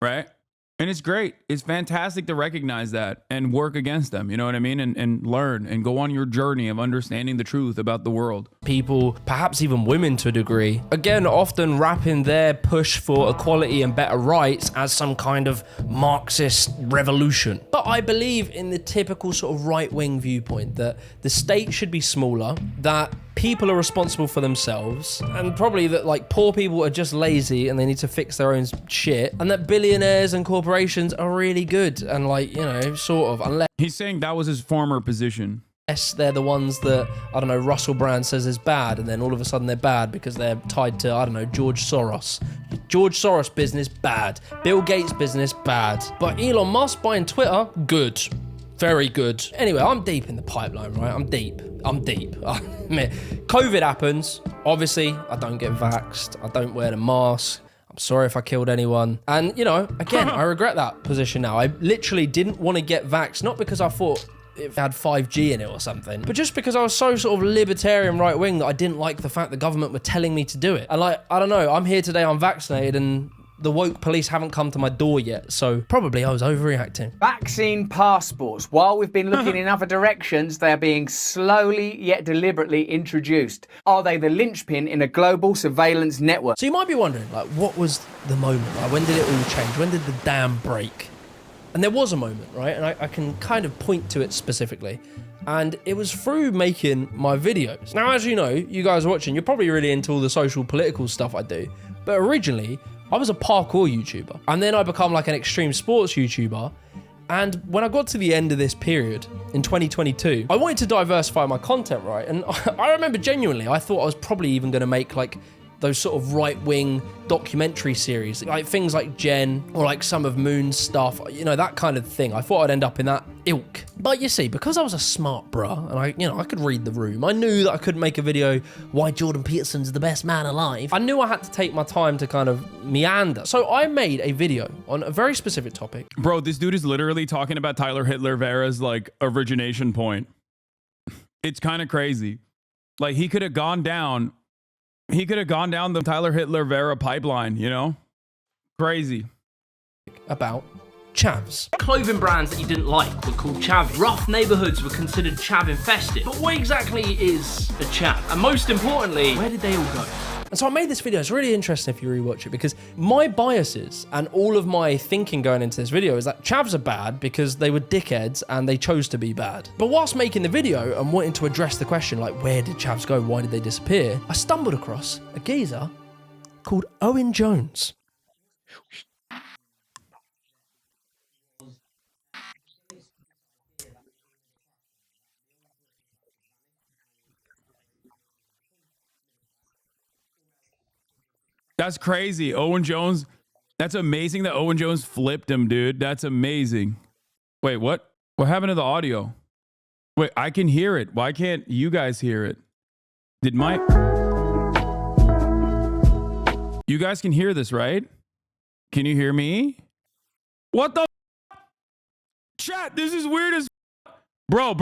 [SPEAKER 1] right? And it's great. It's fantastic to recognize that and work against them. You know what I mean? And learn and go on your journey of understanding the truth about the world.
[SPEAKER 2] People, perhaps even women to a degree, again, often wrapping their push for equality and better rights as some kind of Marxist revolution. But I believe in the typical sort of right-wing viewpoint that the state should be smaller, that people are responsible for themselves, and probably that like poor people are just lazy and they need to fix their own shit, and that billionaires and corporations are really good and like, you know, sort of, unless
[SPEAKER 1] he's saying that was his former position.
[SPEAKER 2] They're the ones that, I don't know, Russell Brand says is bad, and then all of a sudden they're bad because they're tied to, I don't know, George Soros. George Soros business, bad. Bill Gates business, bad. But Elon Musk buying Twitter, good. Very good. Anyway, I'm deep in the pipeline, right? I'm deep. COVID happens. Obviously, I don't get vaxxed. I don't wear the mask. I'm sorry if I killed anyone. And, you know, again, I regret that position now. I literally didn't want to get vaxxed, not because I thought it had 5G in it or something, but just because I was so sort of libertarian right-wing that I didn't like the fact the government were telling me to do it. And like, I don't know, I'm here today, I'm vaccinated, and the woke police haven't come to my door yet, so probably I was overreacting.
[SPEAKER 12] Vaccine passports. While we've been looking in other directions, they are being slowly yet deliberately introduced. Are they the linchpin in a global surveillance network?
[SPEAKER 2] So you might be wondering, like, what was the moment? Like, when did it all change? When did the dam break? And there was a moment, right? And I can kind of point to it specifically. And it was through making my videos. Now, as you know, you guys are watching, you're probably really into all the social political stuff I do. But originally, I was a parkour YouTuber. And then I become like an extreme sports YouTuber. And when I got to the end of this period in 2022, I wanted to diversify my content, right? And I remember genuinely, I thought I was probably even going to make like those sort of right-wing documentary series, like things like Jen or like some of Moon's stuff, you know, that kind of thing. I thought I'd end up in that ilk. But you see, because I was a smart bruh and I could read the room, I knew that I couldn't make a video why Jordan Peterson's the best man alive. I knew I had to take my time to kind of meander. So I made a video on a very specific topic.
[SPEAKER 1] Bro, this dude is literally talking about Tyler Hitler Vera's like origination point. It's kind of crazy. Like he could have gone down the Tyler Hitler Vera pipeline, you know? Crazy.
[SPEAKER 2] About chavs. Clothing brands that you didn't like were called chavvy. Rough neighborhoods were considered chav infested. But what exactly is a chav? And most importantly, where did they all go? And so I made this video. It's really interesting if you rewatch it, because my biases and all of my thinking going into this video is that chavs are bad because they were dickheads and they chose to be bad. But whilst making the video and wanting to address the question, like, where did chavs go? Why did they disappear? I stumbled across a geezer called Owen Jones.
[SPEAKER 1] That's crazy. Owen Jones. That's amazing that Owen Jones flipped him, dude. That's amazing. Wait, what? What happened to the audio? Wait, I can hear it. Why can't you guys hear it? Did my... You guys can hear this, right? Can you hear me? What the... Chat, this is weird as... Bro.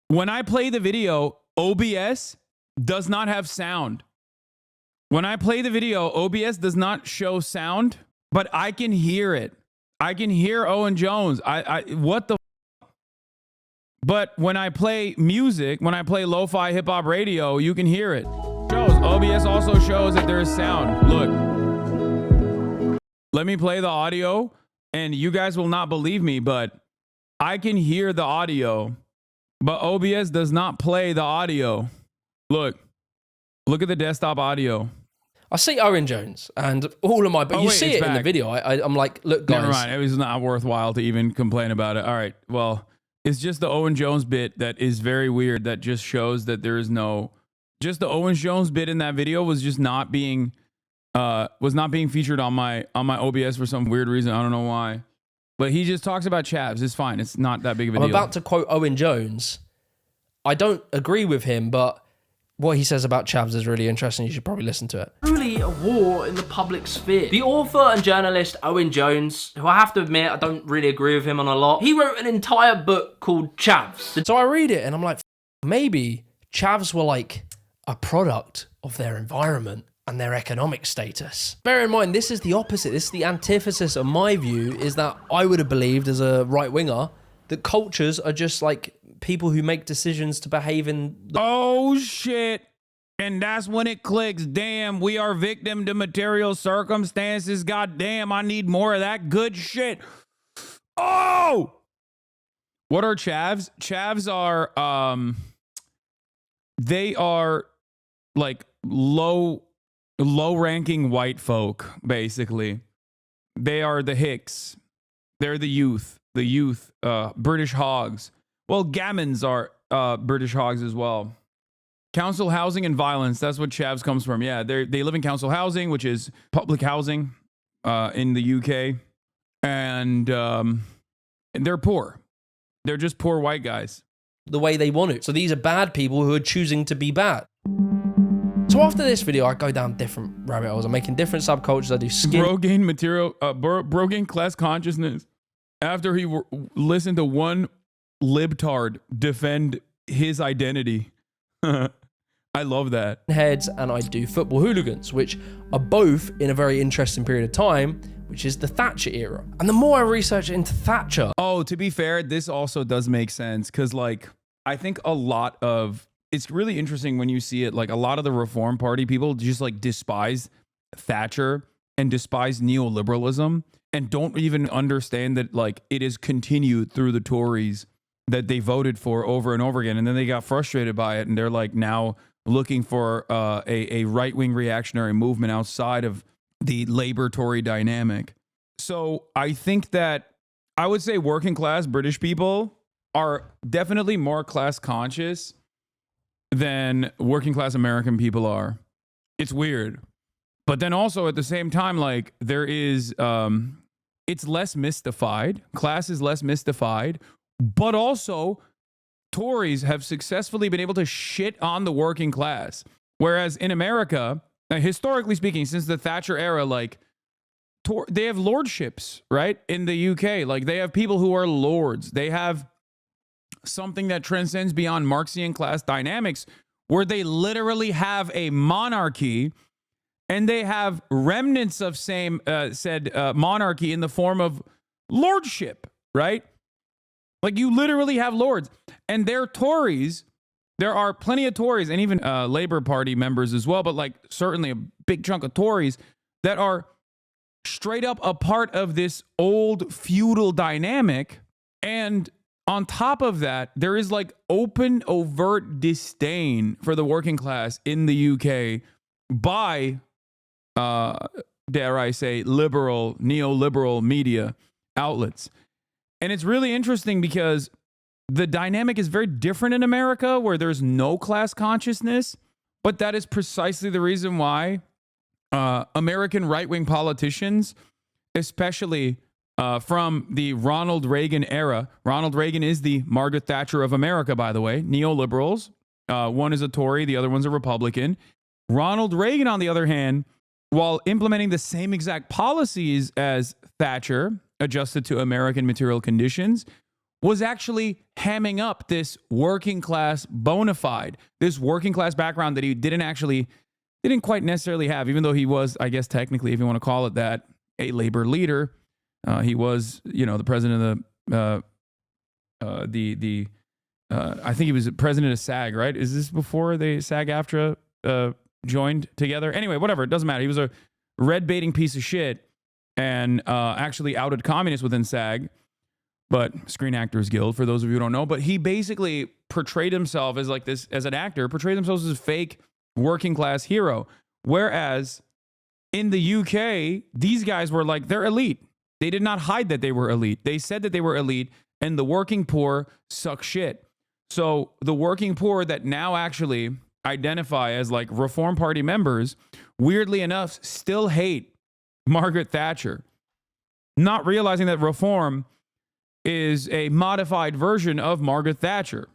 [SPEAKER 1] When I play the video, OBS does not have sound. When I play the video, OBS does not show sound, but I can hear it. I can hear Owen Jones. What the? But when I play music, when I play lo-fi hip-hop radio, you can hear it. OBS also shows that there is sound. Look. Let me play the audio. and you guys will not believe me, but I can hear the audio, but OBS does not play the audio. Look at the desktop audio.
[SPEAKER 2] I see Owen Jones and all of my, but you see it in the video. I'm like, look, guys.
[SPEAKER 1] Never mind. It was not worthwhile to even complain about it. All right. Well, it's just the Owen Jones bit that is very weird. That just shows that there is no, just the Owen Jones bit in that video was just not being, featured on my OBS for some weird reason. I don't know why, but he just talks about chavs. It's fine. It's not that big of a deal.
[SPEAKER 2] I'm about to quote Owen Jones. I don't agree with him, but what he says about chavs is really interesting. You should probably listen to it.
[SPEAKER 14] Truly a war in the public sphere. The author and journalist Owen Jones, who I have to admit, I don't really agree with him on a lot. He wrote an entire book called Chavs.
[SPEAKER 2] So I read it and I'm like, maybe chavs were like a product of their environment and their economic status. Bear in mind, this is the opposite. This is the antithesis of my view, is that I would have believed as a right winger that cultures are just like people who make decisions to behave in.
[SPEAKER 1] Oh shit. And that's when it clicks. Damn, we are victim to material circumstances. God damn, I need more of that good shit. Oh! What are chavs? Chavs are they are like low ranking white folk, basically. They are the hicks. They're the youth, British hogs. Well, gammons are British hogs as well. Council housing and violence. That's what chavs comes from. Yeah, they live in council housing, which is public housing in the UK. And they're poor. They're just poor white guys.
[SPEAKER 2] The way they want it. So these are bad people who are choosing to be bad. So after this video, I go down different rabbit holes. I'm making different subcultures. I do skin.
[SPEAKER 1] Brogain material, Brogain class consciousness. After he listened to one libtard defend his identity. I love that.
[SPEAKER 2] Heads, and I do football hooligans, which are both in a very interesting period of time, which is the Thatcher era. And the more I research into Thatcher...
[SPEAKER 1] Oh, to be fair, this also does make sense, because like, I think a lot of... It's really interesting when you see it, like a lot of the Reform Party people just like despise Thatcher and despise neoliberalism and don't even understand that like it is continued through the Tories that they voted for over and over again. And then they got frustrated by it. And they're like now looking for a right-wing reactionary movement outside of the Labour-Tory dynamic. So I think that I would say working class British people are definitely more class conscious than working class American people are. It's weird. But then also at the same time, like there is, it's less mystified. Class is less mystified. But also, Tories have successfully been able to shit on the working class. Whereas in America, historically speaking, since the Thatcher era, like, they have lordships, right? In the UK, like, they have people who are lords. They have something that transcends beyond Marxian class dynamics, where they literally have a monarchy, and they have remnants of said monarchy in the form of lordship, right? Like, you literally have lords. And they're Tories. There are plenty of Tories and even Labour Party members as well, but like certainly a big chunk of Tories that are straight up a part of this old feudal dynamic. And on top of that, there is like open, overt disdain for the working class in the UK by, dare I say, liberal, neoliberal media outlets. And it's really interesting because the dynamic is very different in America, where there's no class consciousness. But that is precisely the reason why American right-wing politicians, especially from the Ronald Reagan era — Ronald Reagan is the Margaret Thatcher of America, by the way, neoliberals. One is a Tory, the other one's a Republican. Ronald Reagan, on the other hand, while implementing the same exact policies as Thatcher, adjusted to American material conditions, was actually hamming up this working class bona fide, this working class background that he didn't quite necessarily have, even though he was, I guess technically, if you want to call it that, a labor leader. He was, the president of I think he was president of SAG, right? Is this before they SAG-AFTRA joined together? Anyway, whatever, it doesn't matter. He was a red baiting piece of shit. and actually outed communists within SAG, but Screen Actors Guild, for those of you who don't know. But he basically portrayed himself as like this, as an actor, portrayed himself as a fake working class hero. Whereas in the UK, these guys were like, they're elite. They did not hide that they were elite. They said that they were elite, and the working poor suck shit. So the working poor that now actually identify as like Reform Party members, weirdly enough, still hate Margaret Thatcher, not realizing that Reform is a modified version of Margaret Thatcher.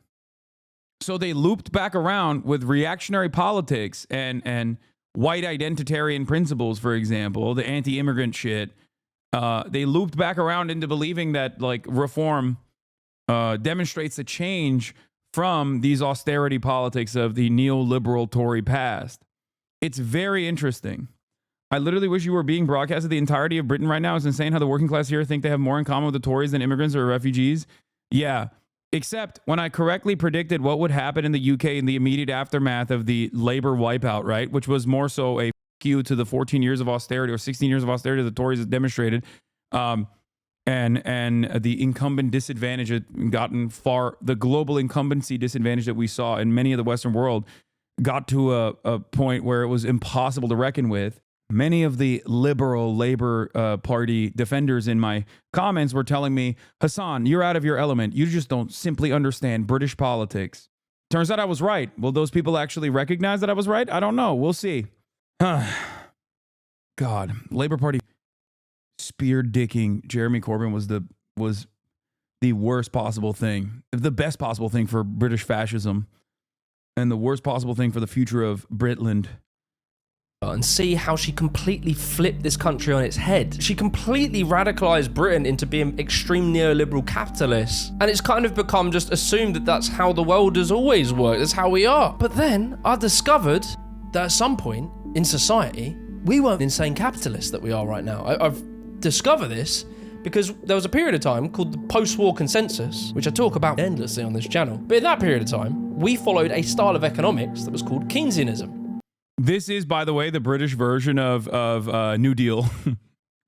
[SPEAKER 1] So they looped back around with reactionary politics and white identitarian principles, for example, the anti-immigrant shit. They looped back around into believing that like Reform demonstrates a change from these austerity politics of the neoliberal Tory past. It's very interesting. I literally wish you were being broadcasted the entirety of Britain right now. It's insane how the working class here think they have more in common with the Tories than immigrants or refugees. Yeah, except when I correctly predicted what would happen in the UK in the immediate aftermath of the Labour wipeout, right? Which was more so a you to the 14 years of austerity or 16 years of austerity the Tories have demonstrated, and the incumbent disadvantage had gotten far, the global incumbency disadvantage that we saw in many of the Western world got to a point where it was impossible to reckon with. Many of the liberal Labour Party defenders in my comments were telling me, Hasan, you're out of your element. You just don't simply understand British politics. Turns out I was right. Will those people actually recognize that I was right? I don't know. We'll see. God, Labour Party spear dicking Jeremy Corbyn was the worst possible thing, the best possible thing for British fascism, and the worst possible thing for the future of Britland.
[SPEAKER 2] And see how she completely flipped this country on its head. She completely radicalized Britain into being extreme neoliberal capitalists. And it's kind of become just assumed that that's how the world has always worked. That's how we are. But then I discovered that at some point in society, we weren't insane capitalists that we are right now. I've discovered this because there was a period of time called the post-war consensus, which I talk about endlessly on this channel. But in that period of time, we followed a style of economics that was called Keynesianism.
[SPEAKER 1] This is, by the way, the British version of New Deal.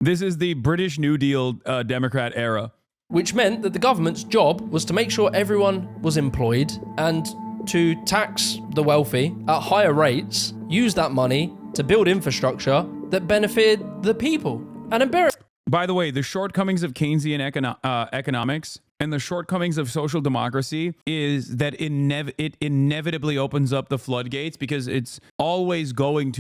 [SPEAKER 1] This is the British New Deal Democrat era.
[SPEAKER 2] Which meant that the government's job was to make sure everyone was employed and to tax the wealthy at higher rates, use that money to build infrastructure that benefited the people. And
[SPEAKER 1] by the way, the shortcomings of Keynesian economics and the shortcomings of social democracy is that it inevitably opens up the floodgates because it is always going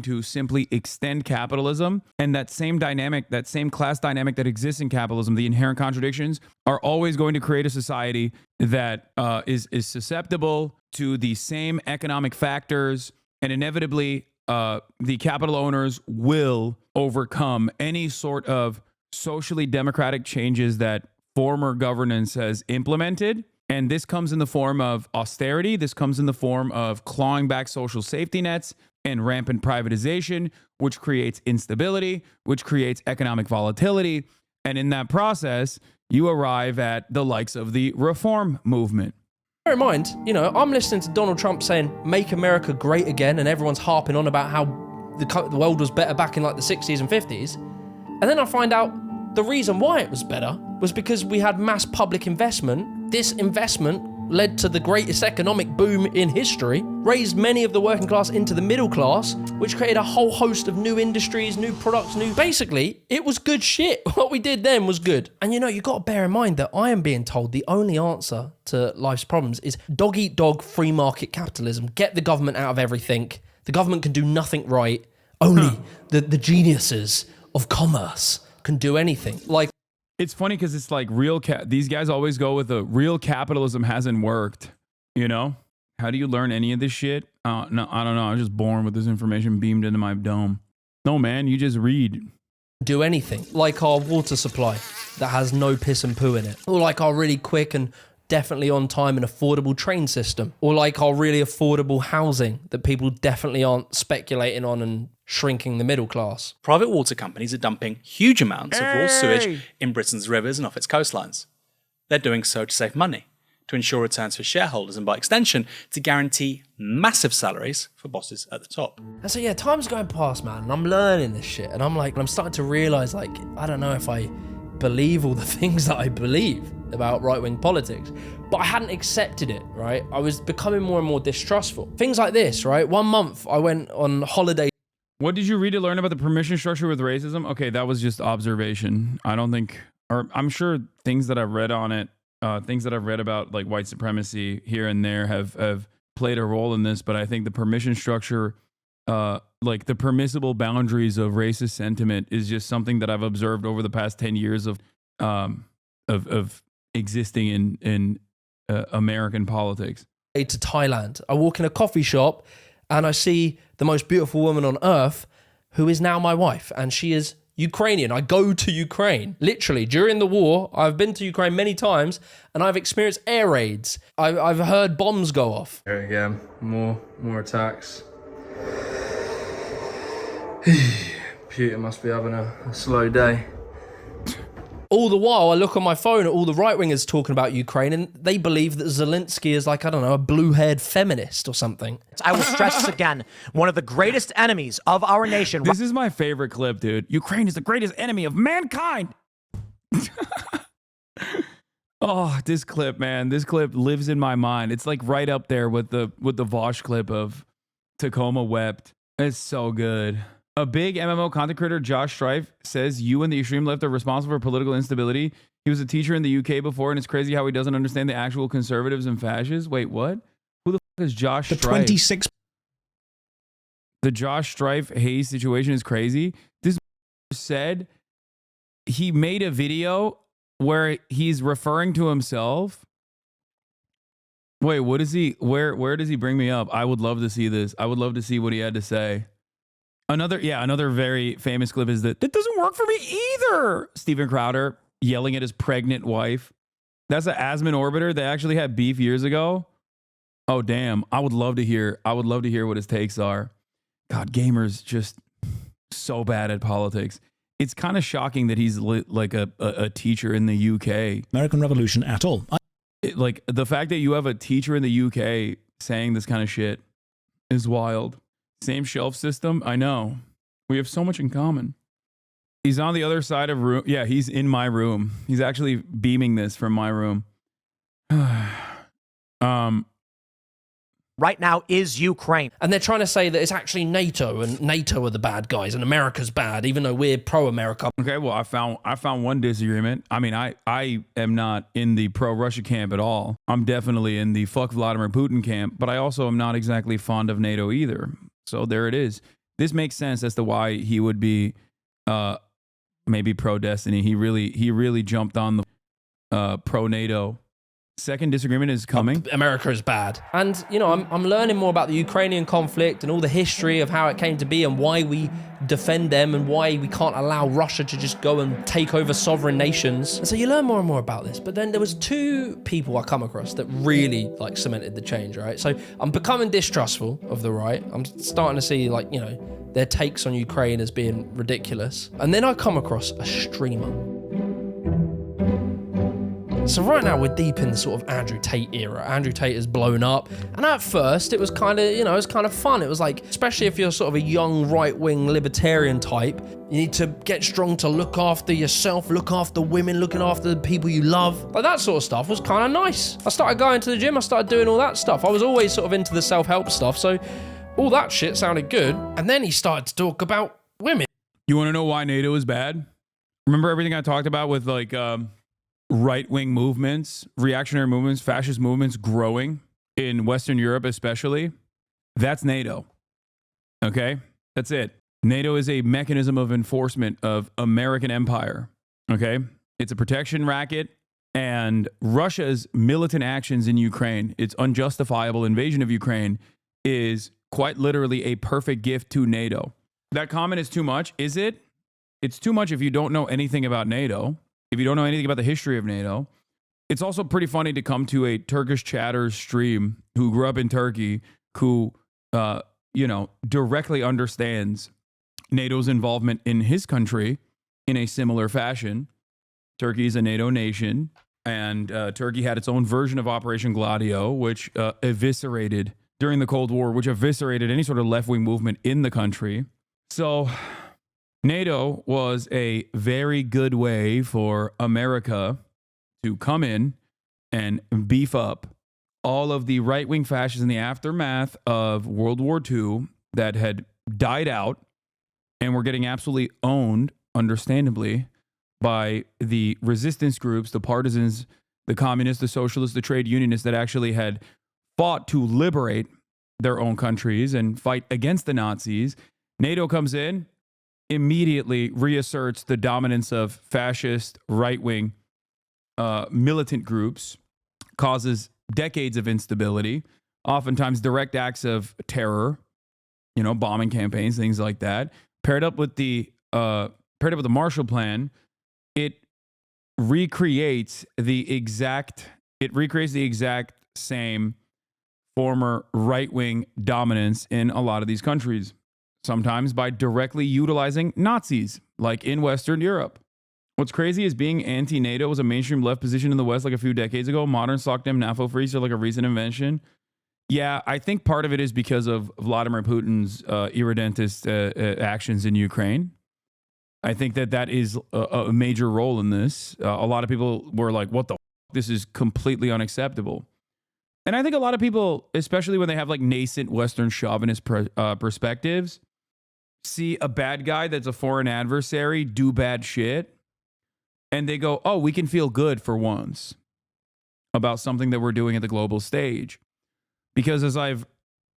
[SPEAKER 1] to simply extend capitalism, and that same dynamic, that same class dynamic that exists in capitalism, the inherent contradictions, are always going to create a society that is susceptible to the same economic factors, and inevitably the capital owners will overcome any sort of socially democratic changes that former governance has implemented. And this comes in the form of austerity. This comes in the form of clawing back social safety nets and rampant privatization, which creates instability, which creates economic volatility. And in that process, you arrive at the likes of the reform movement.
[SPEAKER 2] Bear in mind, I'm listening to Donald Trump saying, make America great again, and everyone's harping on about how the world was better back in like the 60s and 50s. And then I find out the reason why it was better was because we had mass public investment. This investment led to the greatest economic boom in history, raised many of the working class into the middle class, which created a whole host of new industries, new products, basically, it was good shit. What we did then was good. And you got to bear in mind that I am being told the only answer to life's problems is dog eat dog, free market capitalism. Get the government out of everything. The government can do nothing right. Only the geniuses of commerce can do anything. Like,
[SPEAKER 1] it's funny because it's like these guys always go with the real capitalism hasn't worked. How do you learn any of this shit? No, I don't know. I was just born with this information beamed into my dome. No, man, you just read.
[SPEAKER 2] Do anything. Like our water supply that has no piss and poo in it. Or like our really quick and definitely on time and affordable train system. Or like our really affordable housing that people definitely aren't speculating on and shrinking the middle class.
[SPEAKER 4] Private water companies are dumping huge amounts of raw sewage in Britain's rivers and off its coastlines. They're doing so to save money, to ensure returns for shareholders and by extension to guarantee massive salaries for bosses at the top.
[SPEAKER 2] And so yeah, time's going past, man, and I'm learning this shit, and I'm starting to realize, like, I don't know if I believe all the things that I believe about right-wing politics, but I hadn't accepted it, right? I was becoming more and more distrustful. Things like this, right? 1 month I went on holiday.
[SPEAKER 1] What did you read to learn about the permission structure with racism? Okay, that was just observation. I don't think, or I'm sure things that I've read on it, things that I've read about like white supremacy here and there have played a role in this, but I think the permission structure, like the permissible boundaries of racist sentiment is just something that I've observed over the past 10 years of existing in American politics.
[SPEAKER 2] To Thailand. I walk in a coffee shop and I see the most beautiful woman on earth who is now my wife, and she is Ukrainian. I go to Ukraine. Literally, during the war, I've been to Ukraine many times and I've experienced air raids. I've heard bombs go off.
[SPEAKER 15] There again, more attacks. Putin must be having a slow day.
[SPEAKER 2] All the while, I look on my phone at all the right-wingers talking about Ukraine, and they believe that Zelensky is like, I don't know, a blue-haired feminist or something.
[SPEAKER 16] I will stress this again. One of the greatest enemies of our nation.
[SPEAKER 1] This is my favorite clip, dude. Ukraine is the greatest enemy of mankind. Oh, this clip, man. This clip lives in my mind. It's like right up there with the Vosh clip of Tacoma Wept. It's so good. A big MMO content creator, Josh Strife, says you and the extreme left are responsible for political instability. He was a teacher in the UK before, and it's crazy how he doesn't understand the actual conservatives and fascists. Wait, what? Who the fuck is Josh Strife?
[SPEAKER 23] 26.
[SPEAKER 1] The Josh Strife Hayes situation is crazy. This said he made a video where he's referring to himself. Wait, what is he? Where does he bring me up? I would love to see this. I would love to see what he had to say. Another very famous clip is that doesn't work for me either. Steven Crowder yelling at his pregnant wife. That's an Asman orbiter. They actually had beef years ago. Oh damn! I would love to hear what his takes are. God, gamers just so bad at politics. It's kind of shocking that he's like a teacher in the UK.
[SPEAKER 23] American Revolution at all.
[SPEAKER 1] Like the fact that you have a teacher in the UK saying this kind of shit is wild. Same shelf system. I know. We have so much in common. He's on the other side of room. Yeah, he's in my room. He's actually beaming this from my room.
[SPEAKER 16] Right now is Ukraine.
[SPEAKER 2] And they're trying to say that it's actually NATO, and NATO are the bad guys, and America's bad, even though we're pro-America.
[SPEAKER 1] Okay, well, I found one disagreement. I mean, I am not in the pro-Russia camp at all. I'm definitely in the fuck Vladimir Putin camp, but I also am not exactly fond of NATO either. So there it is. This makes sense as to why he would be maybe pro-Destiny. He really jumped on the pro-NATO. Second disagreement is coming.
[SPEAKER 2] America is bad. And, you know, I'm learning more about the Ukrainian conflict and all the history of how it came to be and why we defend them and why we can't allow Russia to just go and take over sovereign nations. And so you learn more and more about this. But then there was two people I come across that really, like, cemented the change, right? So I'm becoming distrustful of the right. I'm starting to see, like, you know, their takes on Ukraine as being ridiculous. And then I come across a streamer. So right now we're deep in the sort of Andrew Tate era. Andrew Tate has blown up, and at first it was kind of, you know, it was kind of fun. It was like, especially if you're sort of a young right-wing libertarian type, you need to get strong to look after yourself, look after women, looking after the people you love. Like that sort of stuff was kind of nice. I started going to the gym, I started doing all that stuff. I was always sort of into the self-help stuff, so all that shit sounded good. And then he started to talk about women.
[SPEAKER 1] You want to know why NATO is bad? Remember everything I talked about with like right-wing movements, reactionary movements, fascist movements growing in Western Europe especially? That's NATO. Okay? That's it. NATO is a mechanism of enforcement of American empire. Okay? It's a protection racket, and Russia's militant actions in Ukraine, its unjustifiable invasion of Ukraine, is quite literally a perfect gift to NATO. That comment is too much, is it? It's too much if you don't know anything about NATO. If you don't know anything about the history of NATO. It's also pretty funny to come to a Turkish chatter stream who grew up in Turkey, who, you know, directly understands NATO's involvement in his country in a similar fashion. Turkey is a NATO nation. And Turkey had its own version of Operation Gladio, which eviscerated during the Cold War, which eviscerated any sort of left-wing movement in the country. So NATO was a very good way for America to come in and beef up all of the right-wing fascists in the aftermath of World War II that had died out and were getting absolutely owned, understandably, by the resistance groups, the partisans, the communists, the socialists, the trade unionists that actually had fought to liberate their own countries and fight against the Nazis. NATO comes in, immediately reasserts the dominance of fascist, right-wing, militant groups, causes decades of instability, oftentimes direct acts of terror, bombing campaigns, things like that. Paired up with the Marshall Plan, it recreates the exact same former right-wing dominance in a lot of these countries, sometimes by directly utilizing Nazis, like in Western Europe. What's crazy is being anti-NATO was a mainstream left position in the West like a few decades ago. Modern Stockdam NAFO freeze are like a recent invention. Yeah, I think part of it is because of Vladimir Putin's irredentist actions in Ukraine. I think that is a major role in this. A lot of people were like, what the f***? This is completely unacceptable. And I think a lot of people, especially when they have like nascent Western chauvinist perspectives, see a bad guy that's a foreign adversary do bad shit, and they go, oh, we can feel good for once about something that we're doing at the global stage. Because as I've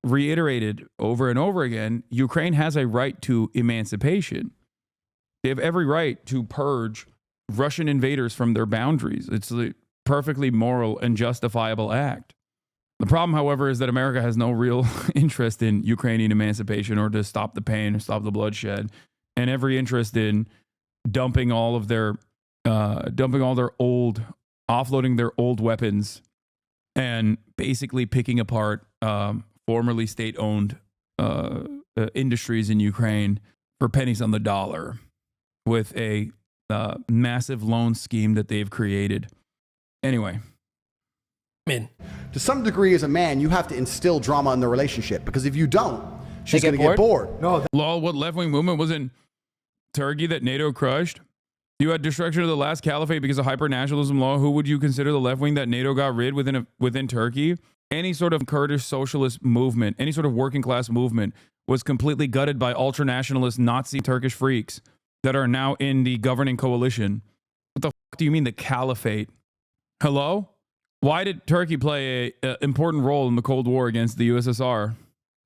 [SPEAKER 1] reiterated over and over again, Ukraine has a right to emancipation. They have every right to purge Russian invaders from their boundaries. It's a perfectly moral and justifiable act. The problem, however, is that America has no real interest in Ukrainian emancipation or to stop the pain or stop the bloodshed, and every interest in offloading their old weapons and basically picking apart formerly state-owned industries in Ukraine for pennies on the dollar with a massive loan scheme that they've created. Anyway.
[SPEAKER 17] To some degree, as a man, you have to instill drama in the relationship, because if you don't, she's going to get bored.
[SPEAKER 1] No, lol, what left-wing movement was in Turkey that NATO crushed? You had destruction of the last caliphate because of hyper-nationalism law. Who would you consider the left-wing that NATO got rid within Turkey? Any sort of Kurdish socialist movement, any sort of working-class movement was completely gutted by ultra-nationalist Nazi Turkish freaks that are now in the governing coalition. What the fuck do you mean the caliphate? Hello? Why did Turkey play an important role in the Cold War against the USSR?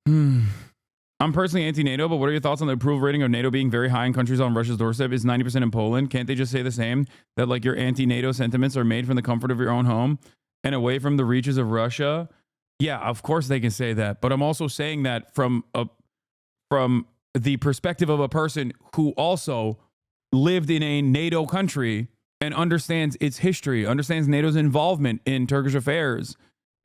[SPEAKER 1] I'm personally anti-NATO, but what are your thoughts on the approval rating of NATO being very high in countries on Russia's doorstep? Is 90% in Poland? Can't they just say the same? That like your anti-NATO sentiments are made from the comfort of your own home and away from the reaches of Russia? Yeah, of course they can say that. But I'm also saying that from the perspective of a person who also lived in a NATO country and understands its history, understands NATO's involvement in Turkish affairs.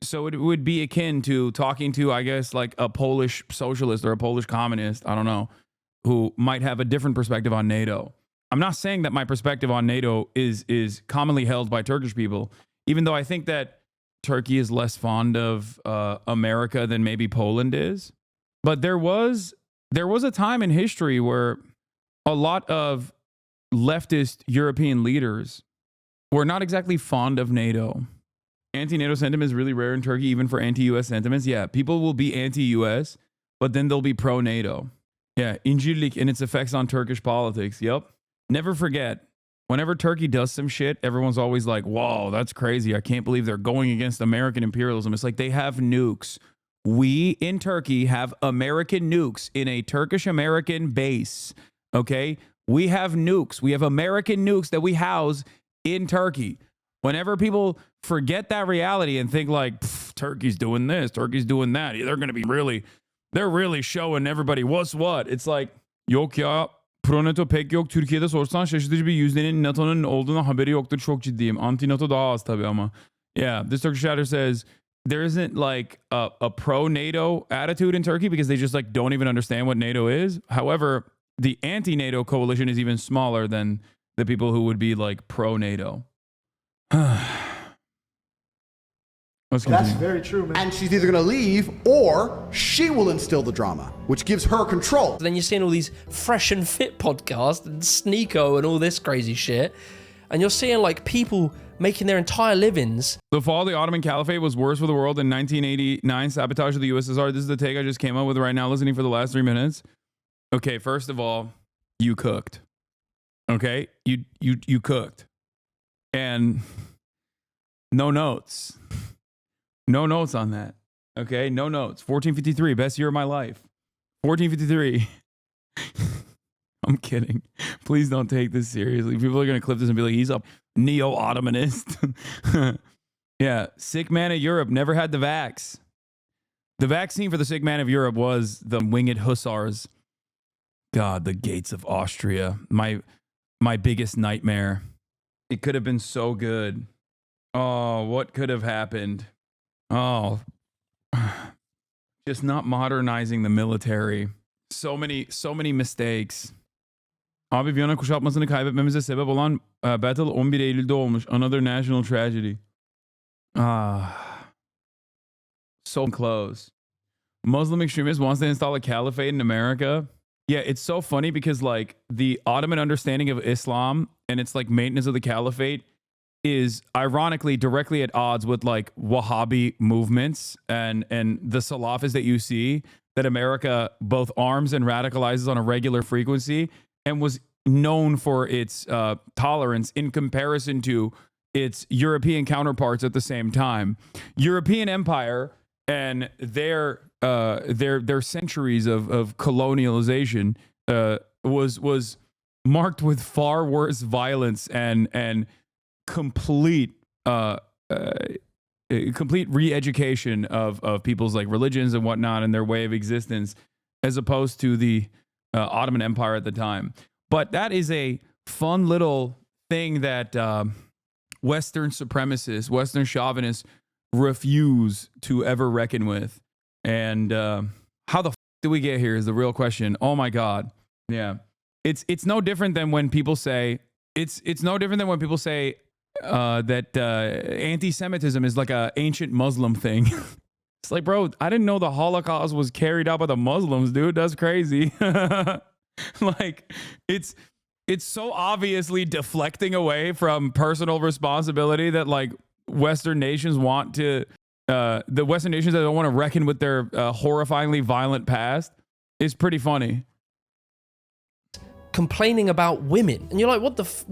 [SPEAKER 1] So it would be akin to talking to, I guess, like a Polish socialist or a Polish communist, I don't know, who might have a different perspective on NATO. I'm not saying that my perspective on NATO is commonly held by Turkish people, even though I think that Turkey is less fond of America than maybe Poland is. But there was a time in history where a lot of leftist European leaders were not exactly fond of NATO. Anti-NATO sentiment is really rare in Turkey, even for anti-US sentiments. Yeah, people will be anti-US, but then they'll be pro-NATO. Yeah, İncirlik and its effects on Turkish politics. Yep. Never forget, whenever Turkey does some shit, everyone's always like, whoa, that's crazy. I can't believe they're going against American imperialism. It's like they have nukes. We in Turkey have American nukes in a Turkish-American base. Okay? We have nukes. We have American nukes that we house in Turkey. Whenever people forget that reality and think like, Turkey's doing this, Turkey's doing that, they're really showing everybody what's what. It's like, yok ya, pro-NATO pek yok. Türkiye'de sorsan şaşırtıcı bir yüzdenin NATO'nun olduğunu haberi yoktur. Çok ciddiyim. Anti-NATO daha az tabii ama. Yeah, this Turkish chatter says there isn't like a pro-NATO attitude in Turkey because they just like don't even understand what NATO is. However, the anti-NATO coalition is even smaller than the people who would be like pro-NATO.
[SPEAKER 17] That's very true, man. And she's either going to leave or she will instill the drama, which gives her control.
[SPEAKER 2] Then you're seeing all these Fresh and Fit podcasts and Sneeko and all this crazy shit. And you're seeing like people making their entire livings.
[SPEAKER 1] The fall of the Ottoman Caliphate was worse for the world than 1989 sabotage of the USSR. This is the take I just came up with right now, listening for the last 3 minutes. Okay, first of all, you cooked. Okay, you cooked. And no notes. No notes on that. Okay, no notes. 1453, best year of my life. 1453. I'm kidding. Please don't take this seriously. People are going to clip this and be like, he's a neo-Ottomanist. Yeah, sick man of Europe never had the vax. The vaccine for the sick man of Europe was the winged hussars. God, the gates of Austria. My biggest nightmare. It could have been so good. Oh, what could have happened? Oh, just not modernizing the military. So many mistakes. Abi Viyana kuşatmasını kaybetmemize sebep olan battle 11 Eylül'de olmuş. Another national tragedy. So close. Muslim extremist wants to install a caliphate in America. Yeah, it's so funny because like the Ottoman understanding of Islam and its like maintenance of the caliphate is ironically directly at odds with like Wahhabi movements and the Salafists that you see that America both arms and radicalizes on a regular frequency and was known for its tolerance in comparison to its European counterparts at the same time. European empire and their centuries of colonialization was marked with far worse violence and complete re-education of people's like religions and whatnot and their way of existence, as opposed to the Ottoman Empire at the time. But that is a fun little thing that Western supremacists, Western chauvinists refuse to ever reckon with. And how the f do we get here is the real question. Oh my God. Yeah. It's no different than when people say it's no different than when people say that anti-Semitism is like a ancient Muslim thing. It's like, bro, I didn't know the Holocaust was carried out by the Muslims, dude. That's crazy. Like, it's so obviously deflecting away from personal responsibility that like Western nations want to, the Western nations that don't want to reckon with their horrifyingly violent past is pretty funny.
[SPEAKER 2] Complaining about women, and you're like, what the f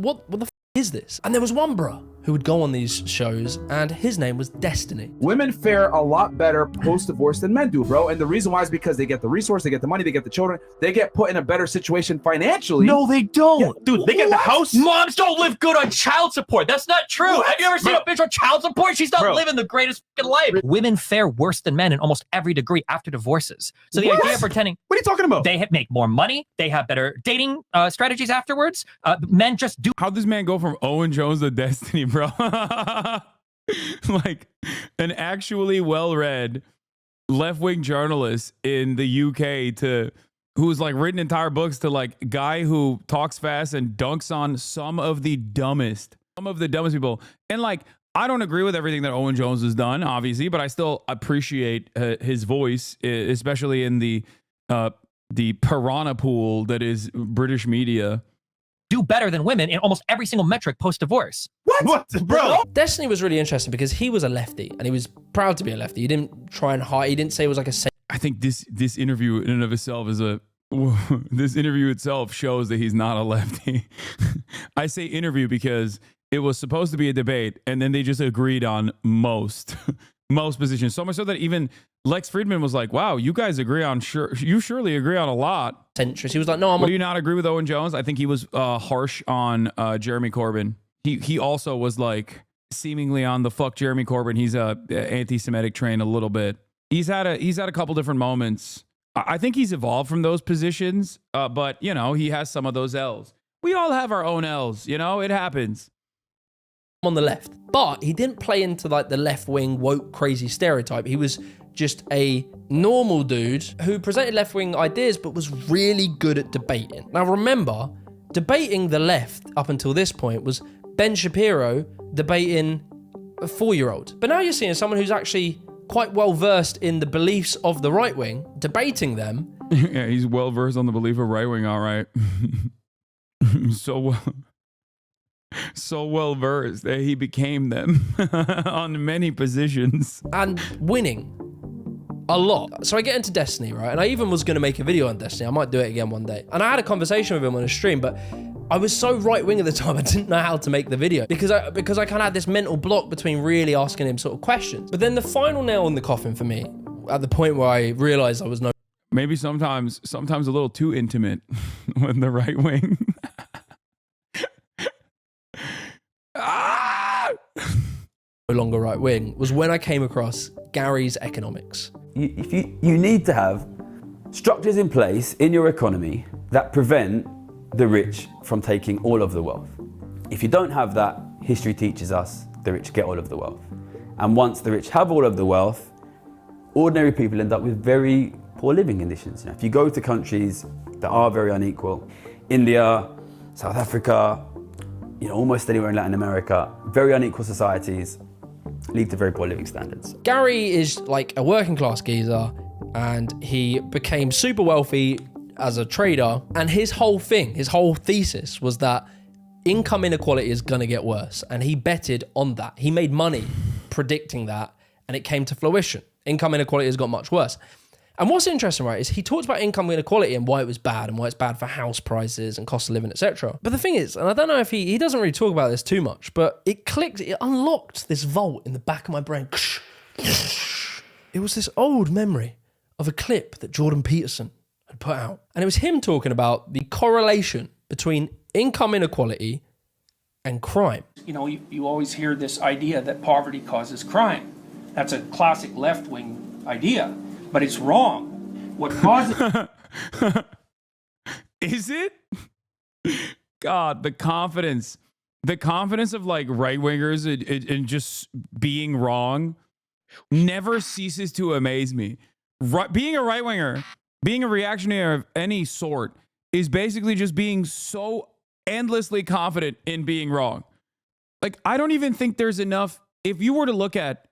[SPEAKER 2] is this? And there was one bro who would go on these shows, and his name was Destiny.
[SPEAKER 18] Women fare a lot better post-divorce than men do, bro. And the reason why is because they get the resource, they get the money, they get the children, they get put in a better situation financially.
[SPEAKER 16] No, they don't.
[SPEAKER 18] Yeah.
[SPEAKER 16] Dude, they get the house. Moms don't live good on child support. That's not true. Have you ever seen a bitch on child support? She's not living the greatest fucking life.
[SPEAKER 22] Women fare worse than men in almost every degree after divorces. So the idea of pretending...
[SPEAKER 18] What are you talking about?
[SPEAKER 22] They make more money. They have better dating strategies afterwards. Men just do...
[SPEAKER 1] How'd this man go from Owen Jones to Destiny, bro? Like an actually well-read left-wing journalist in the UK to who's like written entire books to like guy who talks fast and dunks on some of the dumbest people. And like, I don't agree with everything that Owen Jones has done, obviously, but I still appreciate his voice, especially in the piranha pool that is British media.
[SPEAKER 22] Do better than women in almost every single metric post-divorce.
[SPEAKER 18] What? Bro?
[SPEAKER 2] Destiny was really interesting because he was a lefty and he was proud to be a lefty. He didn't try and hide. He didn't say it was like a...
[SPEAKER 1] I think this interview in and of itself is this interview itself shows that he's not a lefty. I say interview because it was supposed to be a debate and then they just agreed on most positions. So much so that even Lex Friedman was like, wow, you guys agree on you surely agree on a lot.
[SPEAKER 2] Centrist. He was like, no,
[SPEAKER 1] do you not agree with Owen Jones? I think he was harsh on Jeremy Corbyn. He also was like seemingly on the fuck Jeremy Corbyn. He's anti-Semitic train a little bit. He's had a couple different moments. I think he's evolved from those positions, but you know, he has some of those L's. We all have our own L's, you know, it happens.
[SPEAKER 2] On the left, but he didn't play into like the left-wing woke crazy stereotype. He was just a normal dude who presented left-wing ideas but was really good at debating. Now remember, debating the left up until this point was Ben Shapiro debating a 4-year-old. But now you're seeing someone who's actually quite well versed in the beliefs of the right wing, debating them.
[SPEAKER 1] Yeah, he's well versed on the belief of right wing. All right. So well versed that he became them on many positions.
[SPEAKER 2] And winning a lot. So I get into Destiny, right? And I even was going to make a video on Destiny. I might do it again one day. And I had a conversation with him on a stream, but I was so right-wing at the time, I didn't know how to make the video because I kind of had this mental block between really asking him sort of questions. But then the final nail in the coffin for me, at the point where I realized I was no...
[SPEAKER 1] Maybe sometimes a little too intimate with the right wing.
[SPEAKER 2] no longer right wing, was when I came across Gary's economics.
[SPEAKER 19] You need to have structures in place in your economy that prevent the rich from taking all of the wealth. If you don't have that, history teaches us the rich get all of the wealth. And once the rich have all of the wealth, ordinary people end up with very poor living conditions. If you go to countries that are very unequal, India, South Africa, almost anywhere in Latin America, very unequal societies lead to very poor living standards.
[SPEAKER 2] Gary is like a working class geezer and he became super wealthy as a trader, and his whole thesis was that income inequality is gonna get worse, and he betted on that. He made money predicting that, and it came to fruition. Income inequality has got much worse. And what's interesting, right, is he talks about income inequality and why it was bad and why it's bad for house prices and cost of living, etc. But the thing is, and I don't know if he doesn't really talk about this too much, but it unlocked this vault in the back of my brain. It was this old memory of a clip that Jordan Peterson had put out. And it was him talking about the correlation between income inequality and crime.
[SPEAKER 13] You always hear this idea that poverty causes crime. That's a classic left-wing idea, but it's wrong. What causes...
[SPEAKER 1] Is it? God, the confidence of like right-wingers and just being wrong never ceases to amaze me. Being a right-winger, being a reactionary of any sort is basically just being so endlessly confident in being wrong. Like, I don't even think there's enough. If you were to look at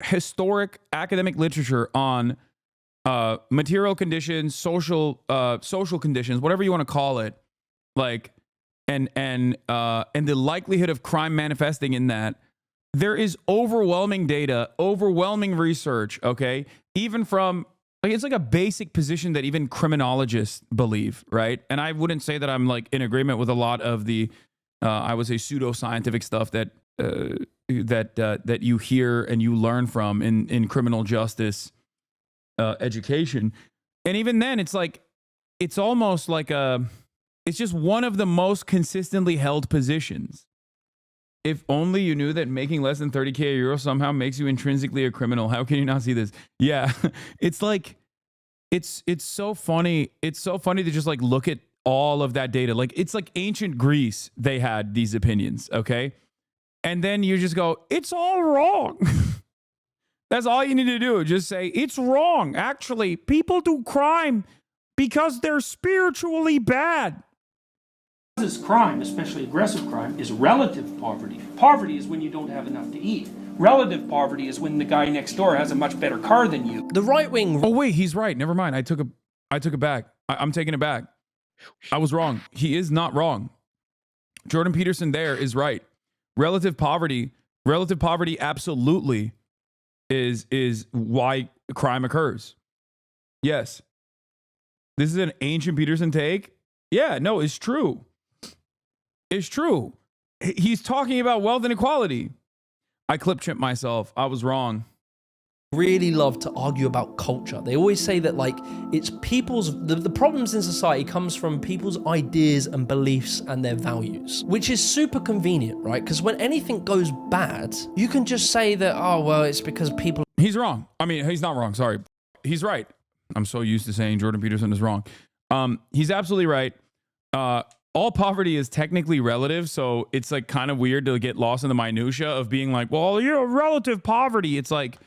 [SPEAKER 1] historic academic literature on material conditions, social conditions, whatever you want to call it, like, and the likelihood of crime manifesting in that, there is overwhelming data, overwhelming research, okay? Even from, like, it's like a basic position that even criminologists believe, right? And I wouldn't say that I'm like in agreement with a lot of the, I would say, pseudoscientific stuff that you hear and you learn from in criminal justice education. And even then, it's like, it's almost like it's just one of the most consistently held positions. If only you knew that making less than 30K a year somehow makes you intrinsically a criminal. How can you not see this? Yeah, it's like, it's so funny. It's so funny to just like look at all of that data. Like, it's like ancient Greece, they had these opinions, okay? And then you just go, it's all wrong. That's all you need to do. Just say, it's wrong. Actually, people do crime because they're spiritually bad.
[SPEAKER 13] This crime, especially aggressive crime, is relative poverty. Poverty is when you don't have enough to eat. Relative poverty is when the guy next door has a much better car than you.
[SPEAKER 2] The right wing...
[SPEAKER 1] Oh, wait, he's right. Never mind. I took it back. I'm taking it back. I was wrong. He is not wrong. Jordan Peterson there is right. Relative poverty absolutely is why crime occurs. Yes. This is an ancient Peterson take. Yeah, no, it's true. It's true. He's talking about wealth inequality. I clip-chimped myself. I was wrong.
[SPEAKER 2] Really love to argue about culture. They always say that, like, it's people's... The problems in society comes from people's ideas and beliefs and their values, which is super convenient, right? Because when anything goes bad, you can just say that, oh, well, it's because people...
[SPEAKER 1] He's wrong. I mean, he's not wrong. Sorry. He's right. I'm so used to saying Jordan Peterson is wrong. He's absolutely right. All poverty is technically relative, so it's like kind of weird to get lost in the minutia of being like, well, relative poverty. It's like,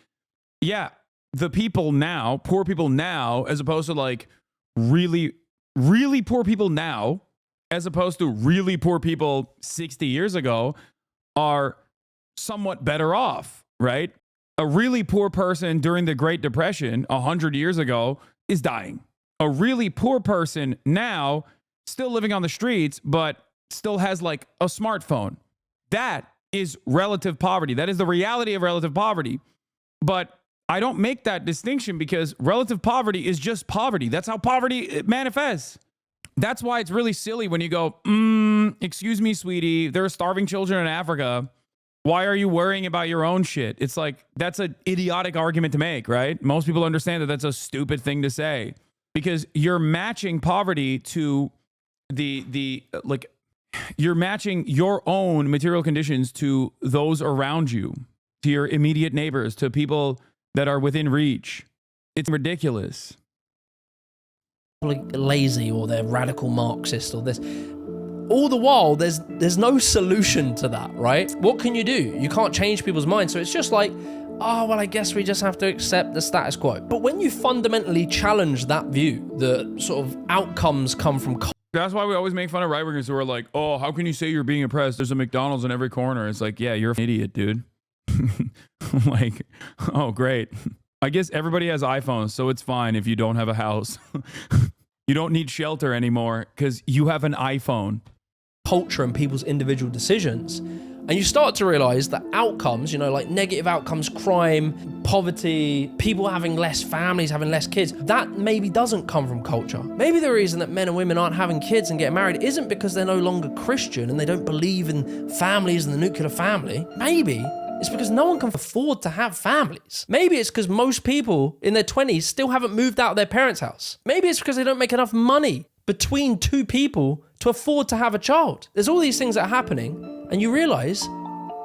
[SPEAKER 1] yeah, the people now, poor people now, as opposed to like really, really poor people now, as opposed to really poor people 60 years ago, are somewhat better off, right? A really poor person during the Great Depression 100 years ago is dying. A really poor person now, still living on the streets, but still has like a smartphone. That is relative poverty. That is the reality of relative poverty. But I don't make that distinction because relative poverty is just poverty. That's how poverty manifests. That's why it's really silly when you go, excuse me, sweetie, there are starving children in Africa. Why are you worrying about your own shit? It's like, that's an idiotic argument to make, right? Most people understand that that's a stupid thing to say because you're matching poverty to you're matching your own material conditions to those around you, to your immediate neighbors, to people that are within reach. It's ridiculous.
[SPEAKER 2] Lazy, or they're radical Marxist, or this. All the while, there's no solution to that, right? What can you do? You can't change people's minds. So it's just like, oh, well, I guess we just have to accept the status quo. But when you fundamentally challenge that view, the sort of outcomes come from...
[SPEAKER 1] That's why we always make fun of right-wingers who are like, oh, how can you say you're being oppressed? There's a McDonald's in every corner. It's like, yeah, you're an idiot, dude. Like, oh, great. I guess everybody has iPhones, so it's fine if you don't have a house. You don't need shelter anymore because you have an iPhone.
[SPEAKER 2] Culture and people's individual decisions. And you start to realize that outcomes, you know, like negative outcomes, crime, poverty, people having less families, having less kids, that maybe doesn't come from culture. Maybe the reason that men and women aren't having kids and getting married isn't because they're no longer Christian and they don't believe in families and the nuclear family. Maybe it's because no one can afford to have families. Maybe it's because most people in their 20s still haven't moved out of their parents' house. Maybe it's because they don't make enough money between two people to afford to have a child. There's all these things that are happening, and you realize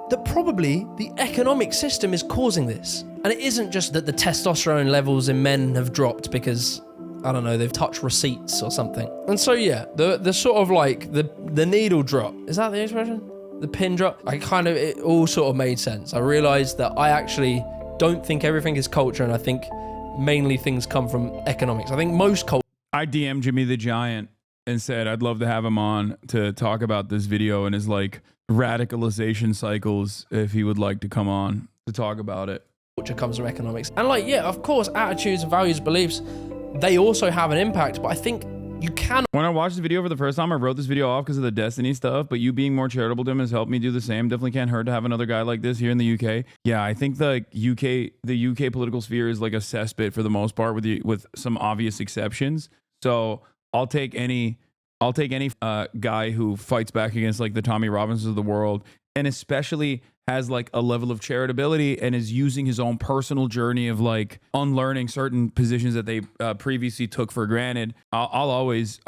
[SPEAKER 2] that probably the economic system is causing this. And it isn't just that the testosterone levels in men have dropped because, I don't know, they've touched receipts or something. And so yeah, the sort of like the needle drop, is that the expression? The pin drop? It all sort of made sense. I realized that I actually don't think everything is culture, and I think mainly things come from economics. I think most culture...
[SPEAKER 1] I DM'd JimmyTheGiant and said I'd love to have him on to talk about this video and his like radicalization cycles if he would like to come on to talk about it.
[SPEAKER 2] Culture comes from economics. And like, yeah, of course, attitudes, values, beliefs, they also have an impact, but I think you can...
[SPEAKER 1] When I watched the video for the first time, I wrote this video off because of the Destiny stuff, but you being more charitable to him has helped me do the same. Definitely can't hurt to have another guy like this here in the UK. Yeah, I think the UK political sphere is like a cesspit for the most part with some obvious exceptions. So I'll take any guy who fights back against like the Tommy Robinsons of the world, and especially has like a level of charitability and is using his own personal journey of like unlearning certain positions that they previously took for granted. I'll always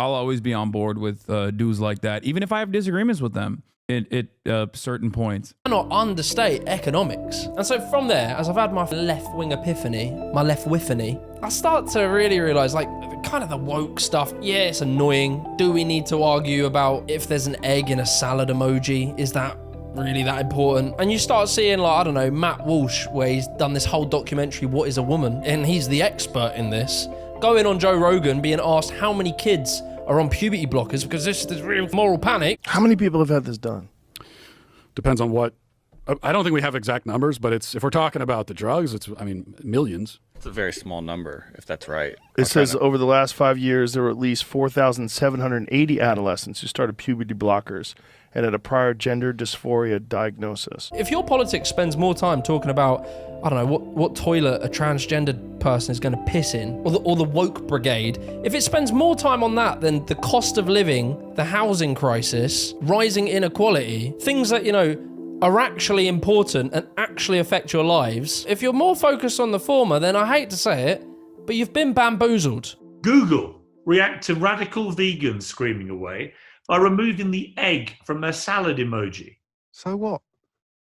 [SPEAKER 1] be on board with dudes like that, even if I have disagreements with them at certain points.
[SPEAKER 2] I cannot understate economics. And so from there, as I've had my left-wing epiphany, my left-wiffany, I start to really realize like kind of the woke stuff. Yeah, it's annoying. Do we need to argue about if there's an egg in a salad emoji? Is that really that important? And you start seeing like, I don't know, Matt Walsh, where he's done this whole documentary, What is a Woman? And he's the expert in this. Going on Joe Rogan, being asked how many kids are on puberty blockers because this is real moral panic.
[SPEAKER 8] How many people have had this done?
[SPEAKER 20] Depends on what. I don't think we have exact numbers, but if we're talking about the drugs, millions.
[SPEAKER 21] It's a very small number, if that's right.
[SPEAKER 8] It says over the last 5 years, there were at least 4,780 adolescents who started puberty blockers and had a prior gender dysphoria diagnosis.
[SPEAKER 2] If your politics spends more time talking about, I don't know, what toilet a transgendered person is going to piss in, or the woke brigade, if it spends more time on that than the cost of living, the housing crisis, rising inequality, things that, you know, are actually important and actually affect your lives, if you're more focused on the former, then I hate to say it, but you've been bamboozled.
[SPEAKER 23] Google react to radical vegans screaming away by removing the egg from their salad emoji.
[SPEAKER 8] So what?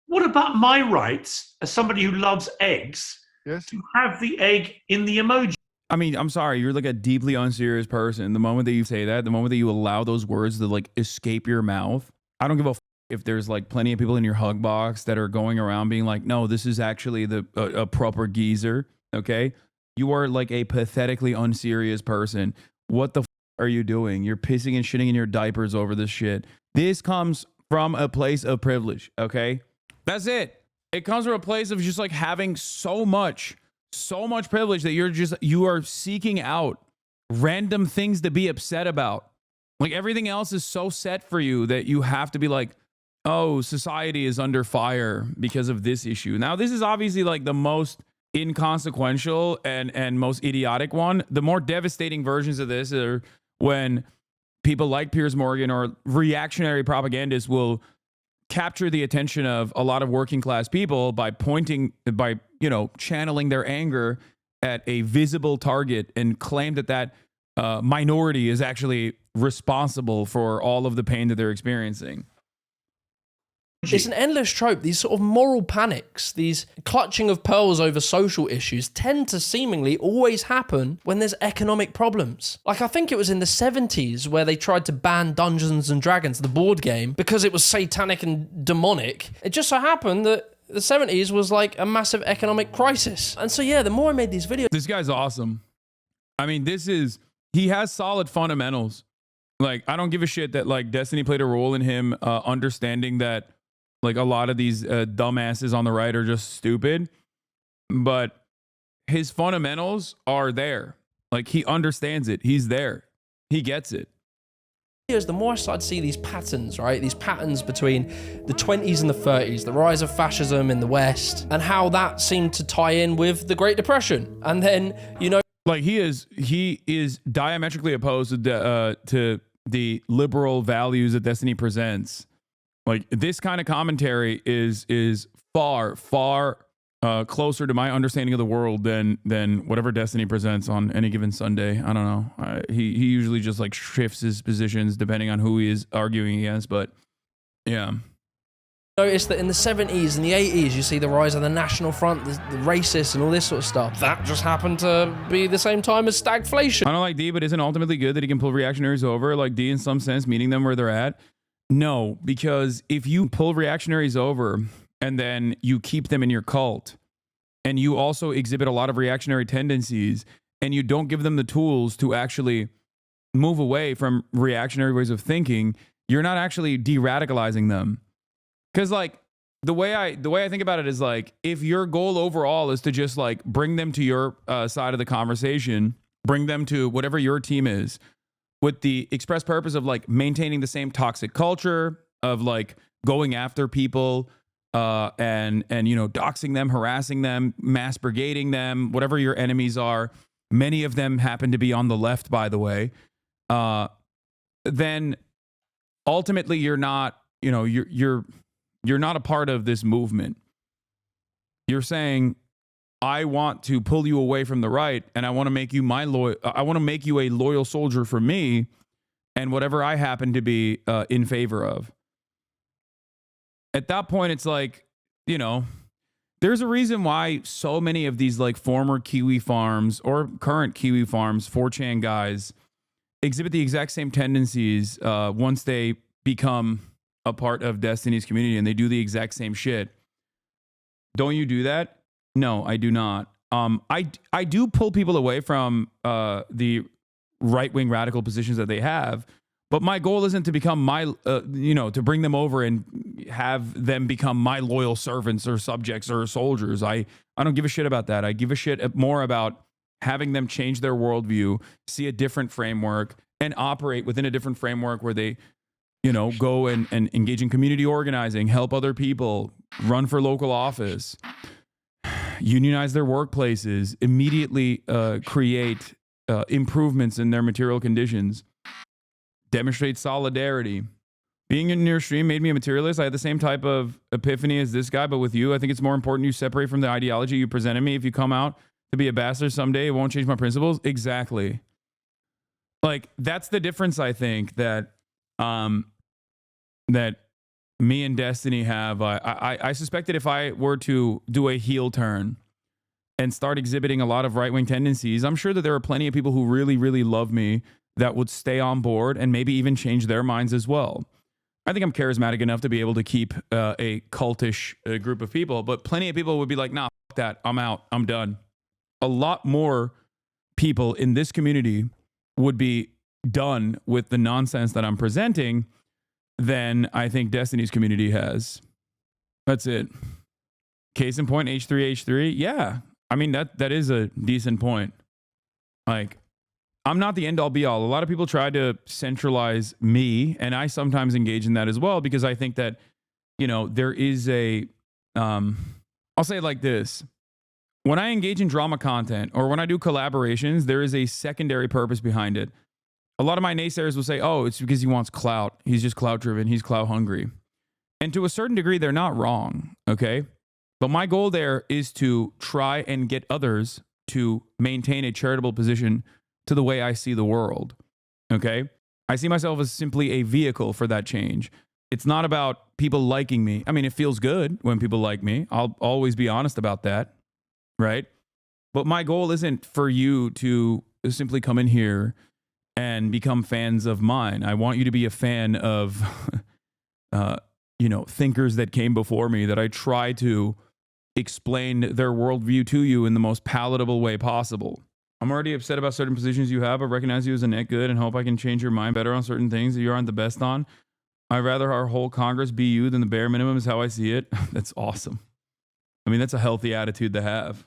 [SPEAKER 23] What about my rights as somebody who loves eggs to have the egg in the emoji?
[SPEAKER 1] I mean, I'm sorry, you're like a deeply unserious person. The moment that you say that, the moment that you allow those words to like escape your mouth, I don't give a if there's like plenty of people in your hug box that are going around being like, no, this is actually a proper geezer, okay? You are like a pathetically unserious person. What the are you doing? You're pissing and shitting in your diapers over this shit. This comes from a place of privilege, okay? That's it. It comes from a place of just like having so much privilege that you are seeking out random things to be upset about. Like everything else is so set for you that you have to be like, oh, society is under fire because of this issue. Now, this is obviously like the most inconsequential and most idiotic one. The more devastating versions of this are when people like Piers Morgan or reactionary propagandists will capture the attention of a lot of working class people by channeling their anger at a visible target and claim that minority is actually responsible for all of the pain that they're experiencing.
[SPEAKER 2] It's an endless trope. These sort of moral panics, these clutching of pearls over social issues tend to seemingly always happen when there's economic problems. Like I think it was in the 70s where they tried to ban Dungeons and Dragons, the board game, because it was satanic and demonic. It just so happened that the 70s was like a massive economic crisis. And so yeah, the more I made these videos...
[SPEAKER 1] This guy's awesome. I mean, he has solid fundamentals. Like, I don't give a shit that like Destiny played a role in him understanding that like a lot of these dumbasses on the right are just stupid, but his fundamentals are there. Like he understands it. He's there. He gets it.
[SPEAKER 2] The more I started to see these patterns, right? These patterns between the 20s and the 30s, the rise of fascism in the West, and how that seemed to tie in with the Great Depression. And then,
[SPEAKER 1] like he is diametrically opposed to the liberal values that Destiny presents. Like this kind of commentary is far closer to my understanding of the world than whatever Destiny presents on any given Sunday. I don't know. He usually just like shifts his positions depending on who he is arguing against. But yeah.
[SPEAKER 2] Notice that in the 70s and the 80s, you see the rise of the National Front, the racists and all this sort of stuff. That just happened to be the same time as stagflation.
[SPEAKER 1] I don't like D, but isn't ultimately good that he can pull reactionaries over, like D in some sense, meeting them where they're at? No, because if you pull reactionaries over and then you keep them in your cult and you also exhibit a lot of reactionary tendencies and you don't give them the tools to actually move away from reactionary ways of thinking, you're not actually de-radicalizing them. Because like the way I think about it is like, if your goal overall is to just like bring them to your side of the conversation, bring them to whatever your team is, with the express purpose of like maintaining the same toxic culture of like going after people and doxing them, harassing them, mass brigading them, whatever your enemies are. Many of them happen to be on the left, by the way. Then ultimately you're not not a part of this movement. You're saying, I want to pull you away from the right, and I want to make you I want to make you a loyal soldier for me, and whatever I happen to be in favor of. At that point, it's like, there's a reason why so many of these like former Kiwi farms or current Kiwi farms, 4chan guys, exhibit the exact same tendencies once they become a part of Destiny's community and they do the exact same shit. Don't you do that? No, I do not. I do pull people away from the right-wing radical positions that they have, but my goal isn't to become to bring them over and have them become my loyal servants or subjects or soldiers. I don't give a shit about that. I give a shit more about having them change their worldview, see a different framework, and operate within a different framework where they, go and engage in community organizing, help other people, run for local office, unionize their workplaces, immediately create improvements in their material conditions, demonstrate solidarity. Being in your stream made me a materialist. I had the same type of epiphany as this guy, but with you, I think it's more important you separate from the ideology you presented me. If you come out to be a bastard someday, it won't change my principles. Exactly. Like, that's the difference, I think, that me and Destiny have. I suspect that if I were to do a heel turn and start exhibiting a lot of right-wing tendencies, I'm sure that there are plenty of people who really, really love me that would stay on board and maybe even change their minds as well. I think I'm charismatic enough to be able to keep a cultish group of people, but plenty of people would be like, nah, fuck that. I'm out. I'm done. A lot more people in this community would be done with the nonsense that I'm presenting than I think Destiny's community has. That's it. Case in point, H3H3. Yeah. I mean, that is a decent point. Like, I'm not the end all be all. A lot of people try to centralize me, and I sometimes engage in that as well, because I think that, you know, there is a, I'll say it like this. When I engage in drama content or when I do collaborations, there is a secondary purpose behind it. A lot of my naysayers will say, oh, it's because he wants clout. He's just clout driven. He's clout hungry. And to a certain degree, they're not wrong. Okay. But my goal there is to try and get others to maintain a charitable position to the way I see the world. Okay. I see myself as simply a vehicle for that change. It's not about people liking me. I mean, it feels good when people like me. I'll always be honest about that. Right. But my goal isn't for you to simply come in here and become fans of mine. I want you to be a fan of, you know, thinkers that came before me, that I try to explain their worldview to you in the most palatable way possible. I'm already upset about certain positions you have. I recognize you as a net good and hope I can change your mind better on certain things that you aren't the best on. I'd rather our whole Congress be you than the bare minimum is how I see it. That's awesome. I mean, that's a healthy attitude to have.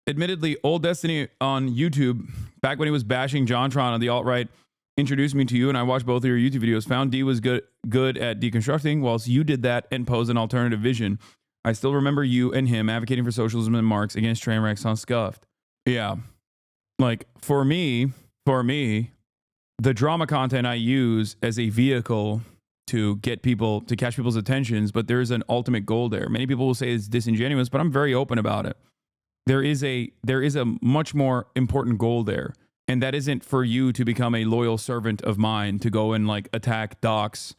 [SPEAKER 1] Admittedly, Old Destiny on YouTube, back when he was bashing JonTron on the alt-right, introduced me to you, and I watched both of your YouTube videos. Found D was good at deconstructing, whilst you did that and posed an alternative vision. I still remember you and him advocating for socialism and Marx against train wrecks on Scuffed. Yeah. Like, for me, the drama content I use as a vehicle to get people, to catch people's attentions, but there is an ultimate goal there. Many people will say it's disingenuous, but I'm very open about it. There is a much more important goal there. And that isn't for you to become a loyal servant of mine, to go and like attack, dox,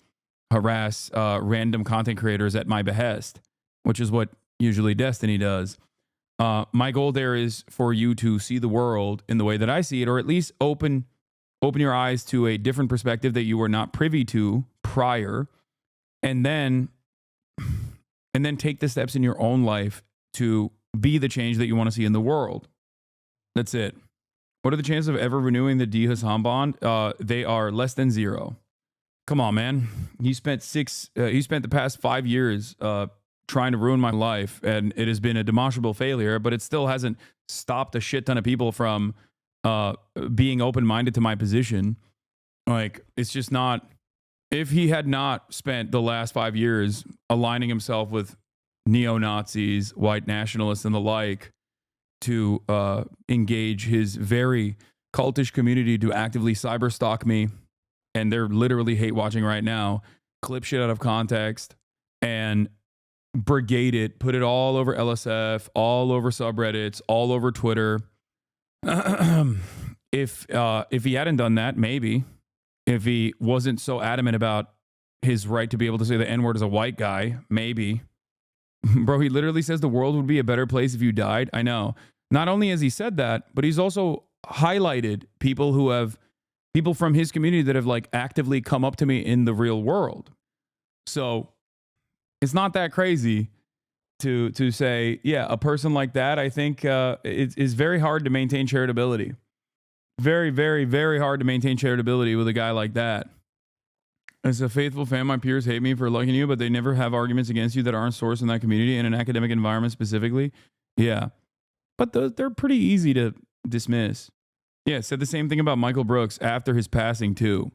[SPEAKER 1] harass random content creators at my behest, which is what usually Destiny does. My goal there is for you to see the world in the way that I see it, or at least open your eyes to a different perspective that you were not privy to prior, and then take the steps in your own life to be the change that you want to see in the world. That's it. What are the chances of ever renewing the D Hasan bond? They are less than 0. Come on, man. He spent the past 5 years trying to ruin my life, and it has been a demonstrable failure, but it still hasn't stopped a shit ton of people from being open-minded to my position. Like, it's just not, if he had not spent the last 5 years aligning himself with neo-Nazis, white nationalists, and the like to engage his very cultish community to actively cyberstalk me, and they're literally hate watching right now, clip shit out of context, and brigade it, put it all over LSF, all over subreddits, all over Twitter. If he hadn't done that, maybe. If he wasn't so adamant about his right to be able to say the N-word as a white guy, maybe. Bro, he literally says the world would be a better place if you died. I know. Not only has he said that, but he's also highlighted people from his community that have like actively come up to me in the real world. So it's not that crazy to say, yeah, a person like that, I think it is very hard to maintain charitability. Very, very, very hard to maintain charitability with a guy like that. As a faithful fan, my peers hate me for liking you, but they never have arguments against you that aren't sourced in that community in an academic environment specifically. Yeah. But they're pretty easy to dismiss. Yeah, said the same thing about Michael Brooks after his passing too.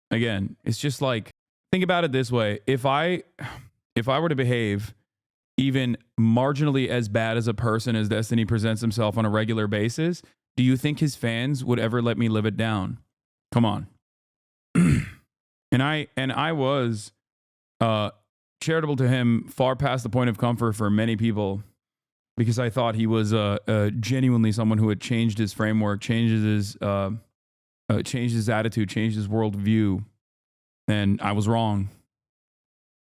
[SPEAKER 1] Again, it's just like, think about it this way. If I were to behave even marginally as bad as a person as Destiny presents himself on a regular basis, do you think his fans would ever let me live it down? Come on. And I was charitable to him far past the point of comfort for many people, because I thought he was genuinely someone who had changed his framework, changed his attitude, changed his worldview, and I was wrong.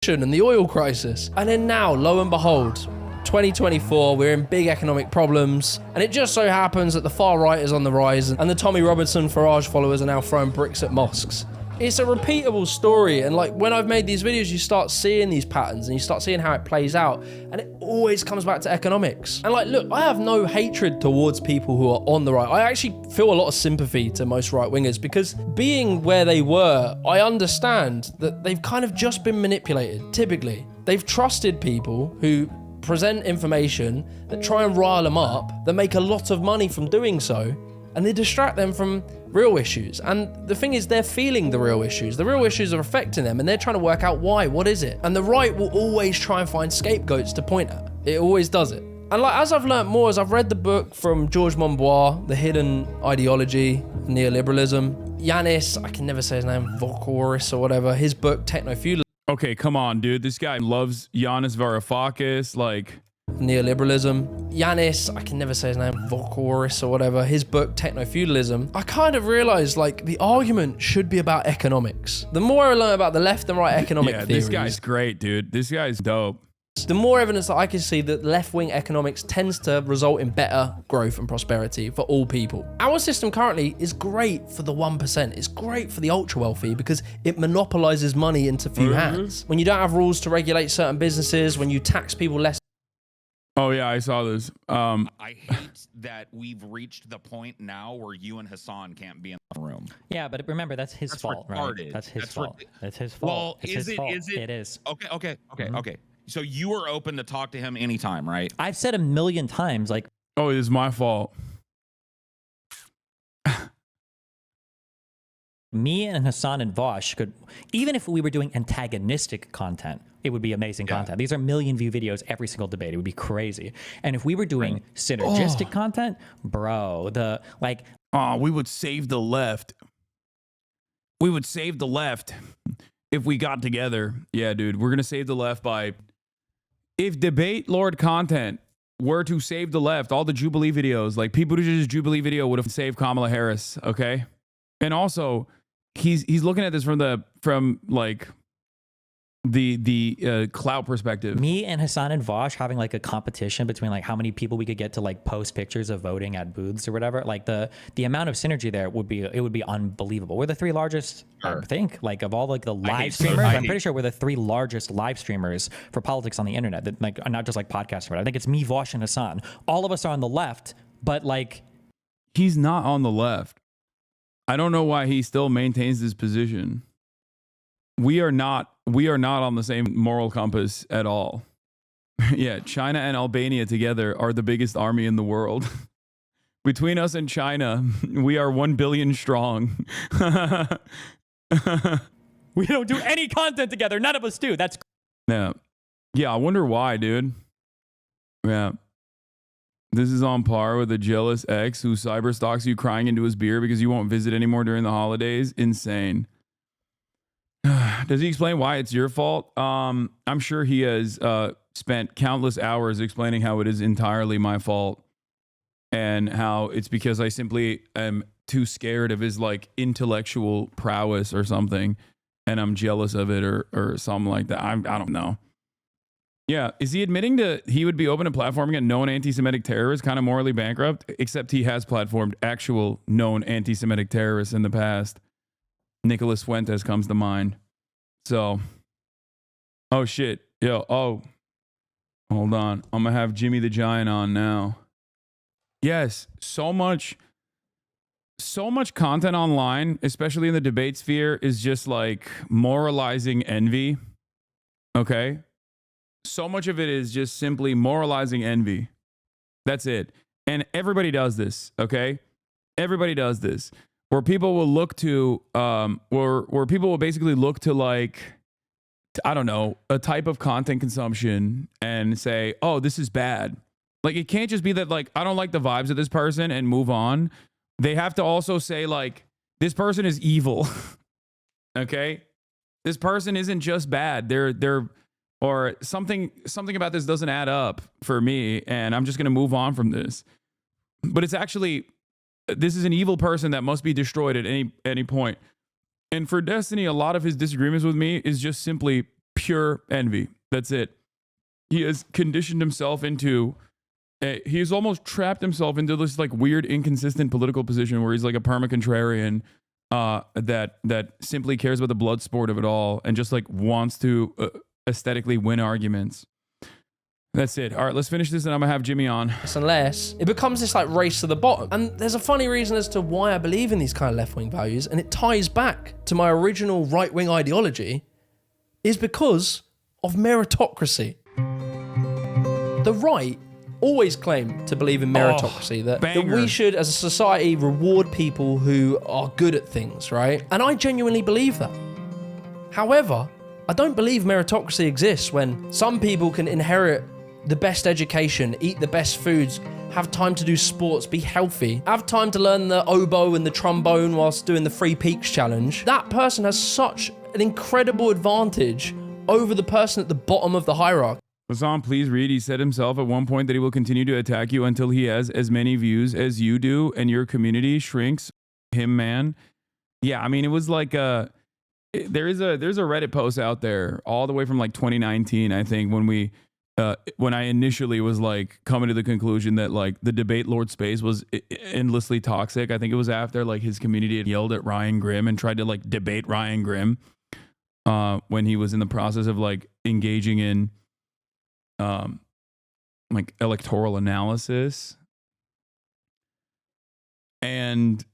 [SPEAKER 2] And the oil crisis. And then now, lo and behold, 2024, we're in big economic problems, and it just so happens that the far right is on the rise, and the Tommy Robinson Farage followers are now throwing bricks at mosques. It's a repeatable story, and like when I've made these videos, you start seeing these patterns and you start seeing how it plays out, and it always comes back to economics. And like, look, I have no hatred towards people who are on the right. I actually feel a lot of sympathy to most right-wingers, because being where they were, I understand that they've kind of just been manipulated. Typically, they've trusted people who present information that try and rile them up, that make a lot of money from doing so, and they distract them from real issues. And the thing is, they're feeling the real issues. The real issues are affecting them, and they're trying to work out why. What is it? And the right will always try and find scapegoats to point at. It always does it. And like, as I've learnt more, as I've read the book from George Monbois, The Hidden Ideology of Neoliberalism, Yanis, I can never say his name, Vokoris or whatever, his book, Techno-Feudalism.
[SPEAKER 1] Okay, come on, dude. This guy loves Yanis Varoufakis, like...
[SPEAKER 2] Neoliberalism. Yanis, I can never say his name, Vokoris or whatever, his book, Techno-Feudalism. I kind of realized, like, the argument should be about economics. The more I learn about the left and right economic theories...
[SPEAKER 1] this guy's great, dude. This guy's dope.
[SPEAKER 2] The more evidence that I can see that left-wing economics tends to result in better growth and prosperity for all people. Our system currently is great for the 1%. It's great for the ultra-wealthy because it monopolizes money into few hands. When you don't have rules to regulate certain businesses, when you tax people less...
[SPEAKER 1] Oh yeah, I saw this.
[SPEAKER 3] I hate that we've reached the point now where you and Hasan can't be in the room.
[SPEAKER 5] Yeah, but remember, that's his fault,
[SPEAKER 3] retarded.
[SPEAKER 5] right? That's his fault. That's his fault.
[SPEAKER 3] Well,
[SPEAKER 5] it's
[SPEAKER 3] is
[SPEAKER 5] his
[SPEAKER 3] it?
[SPEAKER 5] fault.
[SPEAKER 3] Is it?
[SPEAKER 5] It is.
[SPEAKER 3] Okay. So you are open to talk to him anytime, right?
[SPEAKER 5] I've said a million times, like,
[SPEAKER 1] oh, it is my fault.
[SPEAKER 5] me and Hasan and Vosh could, even if we were doing antagonistic content, it would be amazing content. These are million view videos every single debate. It would be crazy. And if we were doing synergistic content, bro,
[SPEAKER 1] we would save the left. We would save the left if we got together. Yeah, dude, we're going to save the left by... If debate lord content were to save the left, all the Jubilee videos, like Pete Buttigieg's Jubilee video would have saved Kamala Harris, okay? And also, he's looking at this from the clout perspective.
[SPEAKER 5] Me and Hasan and Vosh having like a competition between like how many people we could get to like post pictures of voting at booths or whatever. Like the amount of synergy there would be unbelievable. We're the three largest, I think, like of all like the live streamers. I'm pretty sure we're the three largest live streamers for politics on the internet. That like not just like podcasts. I think it's me, Vosh, and Hasan. All of us are on the left, but like
[SPEAKER 1] he's not on the left. I don't know why he still maintains this position. We are not on the same moral compass at all. Yeah, China and Albania together are the biggest army in the world. Between us and China, we are 1 billion strong.
[SPEAKER 5] we don't do any content together. None of us do. That's
[SPEAKER 1] yeah. I wonder why, dude. Yeah. This is on par with a jealous ex who cyberstalks you crying into his beer because you won't visit anymore during the holidays. Insane. Does he explain why it's your fault? I'm sure he has spent countless hours explaining how it is entirely my fault and how it's because I simply am too scared of his like intellectual prowess or something and I'm jealous of it or something like that. I don't know. Yeah, is he admitting that he would be open to platforming a known anti-Semitic terrorist, kind of morally bankrupt? Except he has platformed actual known anti-Semitic terrorists in the past. Nicholas Fuentes comes to mind. So, oh shit, hold on. I'm gonna have JimmyTheGiant on now. Yes, so much content online, especially in the debate sphere, is just like moralizing envy. Okay? So much of it is just simply moralizing envy. That's it. And everybody does this, okay? Everybody does this. Where people will look to, where people will basically look to like, I don't know, a type of content consumption and say, oh, this is bad. Like, it can't just be that like, I don't like the vibes of this person and move on. They have to also say like, this person is evil. Okay? This person isn't just bad. They're or something about this doesn't add up for me, and I'm just going to move on from this. But it's actually, this is an evil person that must be destroyed at any point. And for Destiny, a lot of his disagreements with me is just simply pure envy. That's it. He has conditioned himself into, he's almost trapped himself into this like weird, inconsistent political position where he's like a perma-contrarian that simply cares about the blood sport of it all and just like wants to aesthetically win arguments. That's it. All right, let's finish this and I'm gonna have Jimmy on.
[SPEAKER 2] Unless it becomes this like race to the bottom. And there's a funny reason as to why I believe in these kind of left-wing values, and it ties back to my original right-wing ideology, is because of meritocracy. The right always claim to believe in meritocracy, that we should, as a society, reward people who are good at things, right? And I genuinely believe that. However, I don't believe meritocracy exists when some people can inherit the best education, eat the best foods, have time to do sports, be healthy, have time to learn the oboe and the trombone whilst doing the Free Peaks challenge. That person has such an incredible advantage over the person at the bottom of the hierarchy.
[SPEAKER 1] Hasan, please read. He said himself at one point that he will continue to attack you until he has as many views as you do and your community shrinks. Him, man. Yeah, I mean, it was like there's a Reddit post out there all the way from like 2019, I think, when I initially was like coming to the conclusion that like the debate Lord Space was endlessly toxic. I think it was after like his community had yelled at Ryan Grimm and tried to like debate Ryan Grimm when he was in the process of like engaging in like electoral analysis. And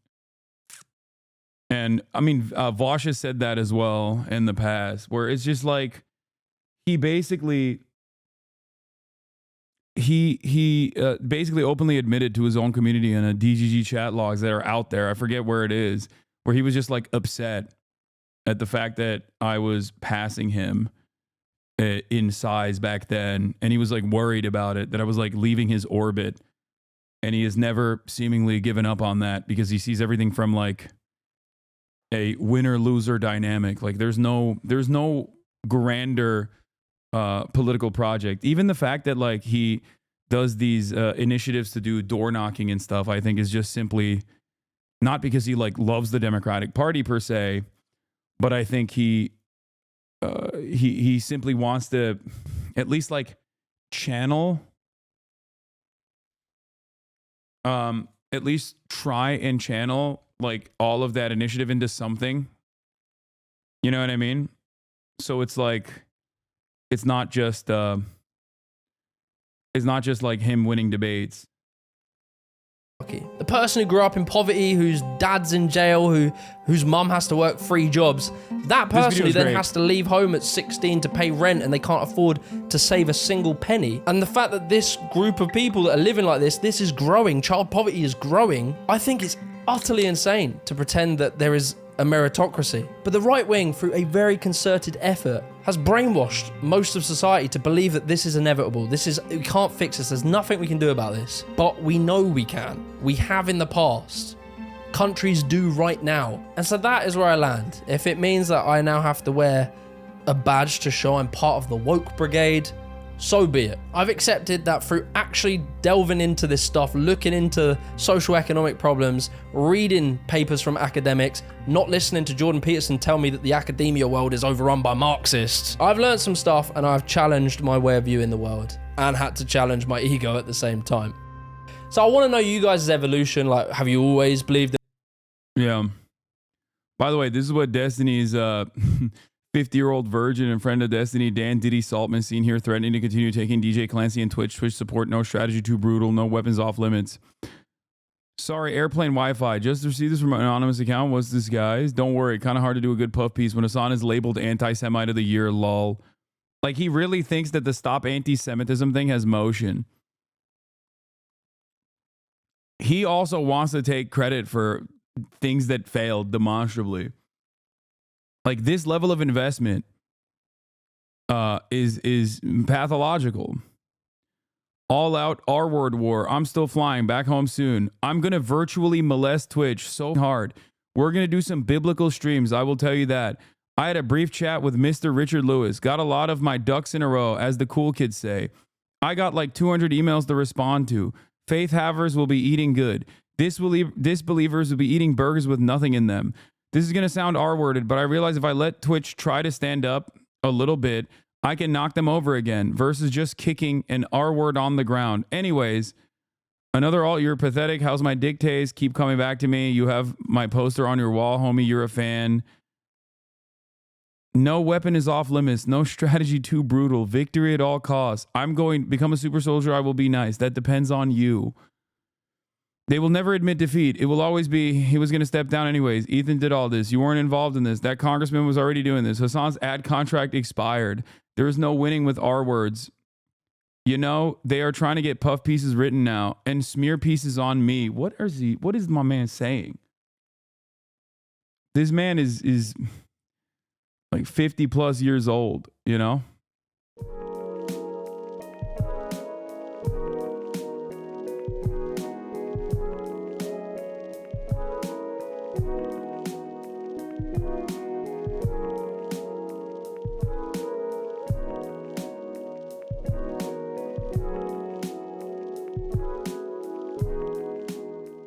[SPEAKER 1] I mean, Vosh has said that as well in the past, where it's just like he basically openly admitted to his own community in a DGG chat logs that are out there. I forget where it is, where he was just like upset at the fact that I was passing him in size back then. And he was like worried about it, that I was like leaving his orbit. And he has never seemingly given up on that because he sees everything from like a winner-loser dynamic. Like there's no grander political project. Even the fact that like he does these initiatives to do door knocking and stuff, I think is just simply not because he like loves the Democratic Party per se, but I think he simply wants to at least like channel, at least try and channel like all of that initiative into something. You know what I mean? So it's like, it's not just like him winning debates.
[SPEAKER 2] The person who grew up in poverty, whose dad's in jail, whose mum has to work 3 jobs, that person who then has to leave home at 16 to pay rent and they can't afford to save a single penny. And the fact that this group of people that are living like this is growing, child poverty is growing, I think it's utterly insane to pretend that there is a meritocracy. But the right wing, through a very concerted effort, has brainwashed most of society to believe that this is inevitable. We can't fix this. There's nothing we can do about this. But we know we can. We have in the past. Countries do right now. And so that is where I land. If it means that I now have to wear a badge to show I'm part of the woke brigade, so be it. I've accepted that through actually delving into this stuff, looking into social economic problems, reading papers from academics, not listening to Jordan Peterson tell me that the academia world is overrun by Marxists. I've learned some stuff and I've challenged my way of viewing the world and had to challenge my ego at the same time. So I want to know you guys' evolution. Like, have you always believed that?
[SPEAKER 1] Yeah. By the way, this is what Destiny's 50-year-old virgin and friend of Destiny, Dan Diddy Saltman, seen here threatening to continue taking DJ Clancy and Twitch support. No strategy too brutal. No weapons off limits. Sorry, airplane Wi-Fi. Just received this from an anonymous account. What's this, guys? Don't worry. Kind of hard to do a good puff piece when Hasan is labeled anti-Semite of the year, lol. Like, he really thinks that the stop anti-Semitism thing has motion. He also wants to take credit for things that failed demonstrably. Like, this level of investment is pathological. All out R-word war. I'm still flying back home soon. I'm going to virtually molest Twitch so hard. We're going to do some biblical streams. I will tell you that. I had a brief chat with Mr. Richard Lewis. Got a lot of my ducks in a row, as the cool kids say. I got like 200 emails to respond to. Faith havers will be eating good. Disbelievers will be eating burgers with nothing in them. This is going to sound R-worded, but I realize if I let Twitch try to stand up a little bit, I can knock them over again versus just kicking an R-word on the ground. Anyways, another alt, you're pathetic. How's my dictates? Keep coming back to me. You have my poster on your wall, homie. You're a fan. No weapon is off limits. No strategy too brutal. Victory at all costs. I'm going to become a super soldier. I will be nice. That depends on you. They will never admit defeat. It will always be, he was going to step down anyways. Ethan did all this. You weren't involved in this. That congressman was already doing this. Hasan's ad contract expired. There is no winning with R words. You know, they are trying to get puff pieces written now and smear pieces on me. What is my man saying? This man is like 50 plus years old, you know?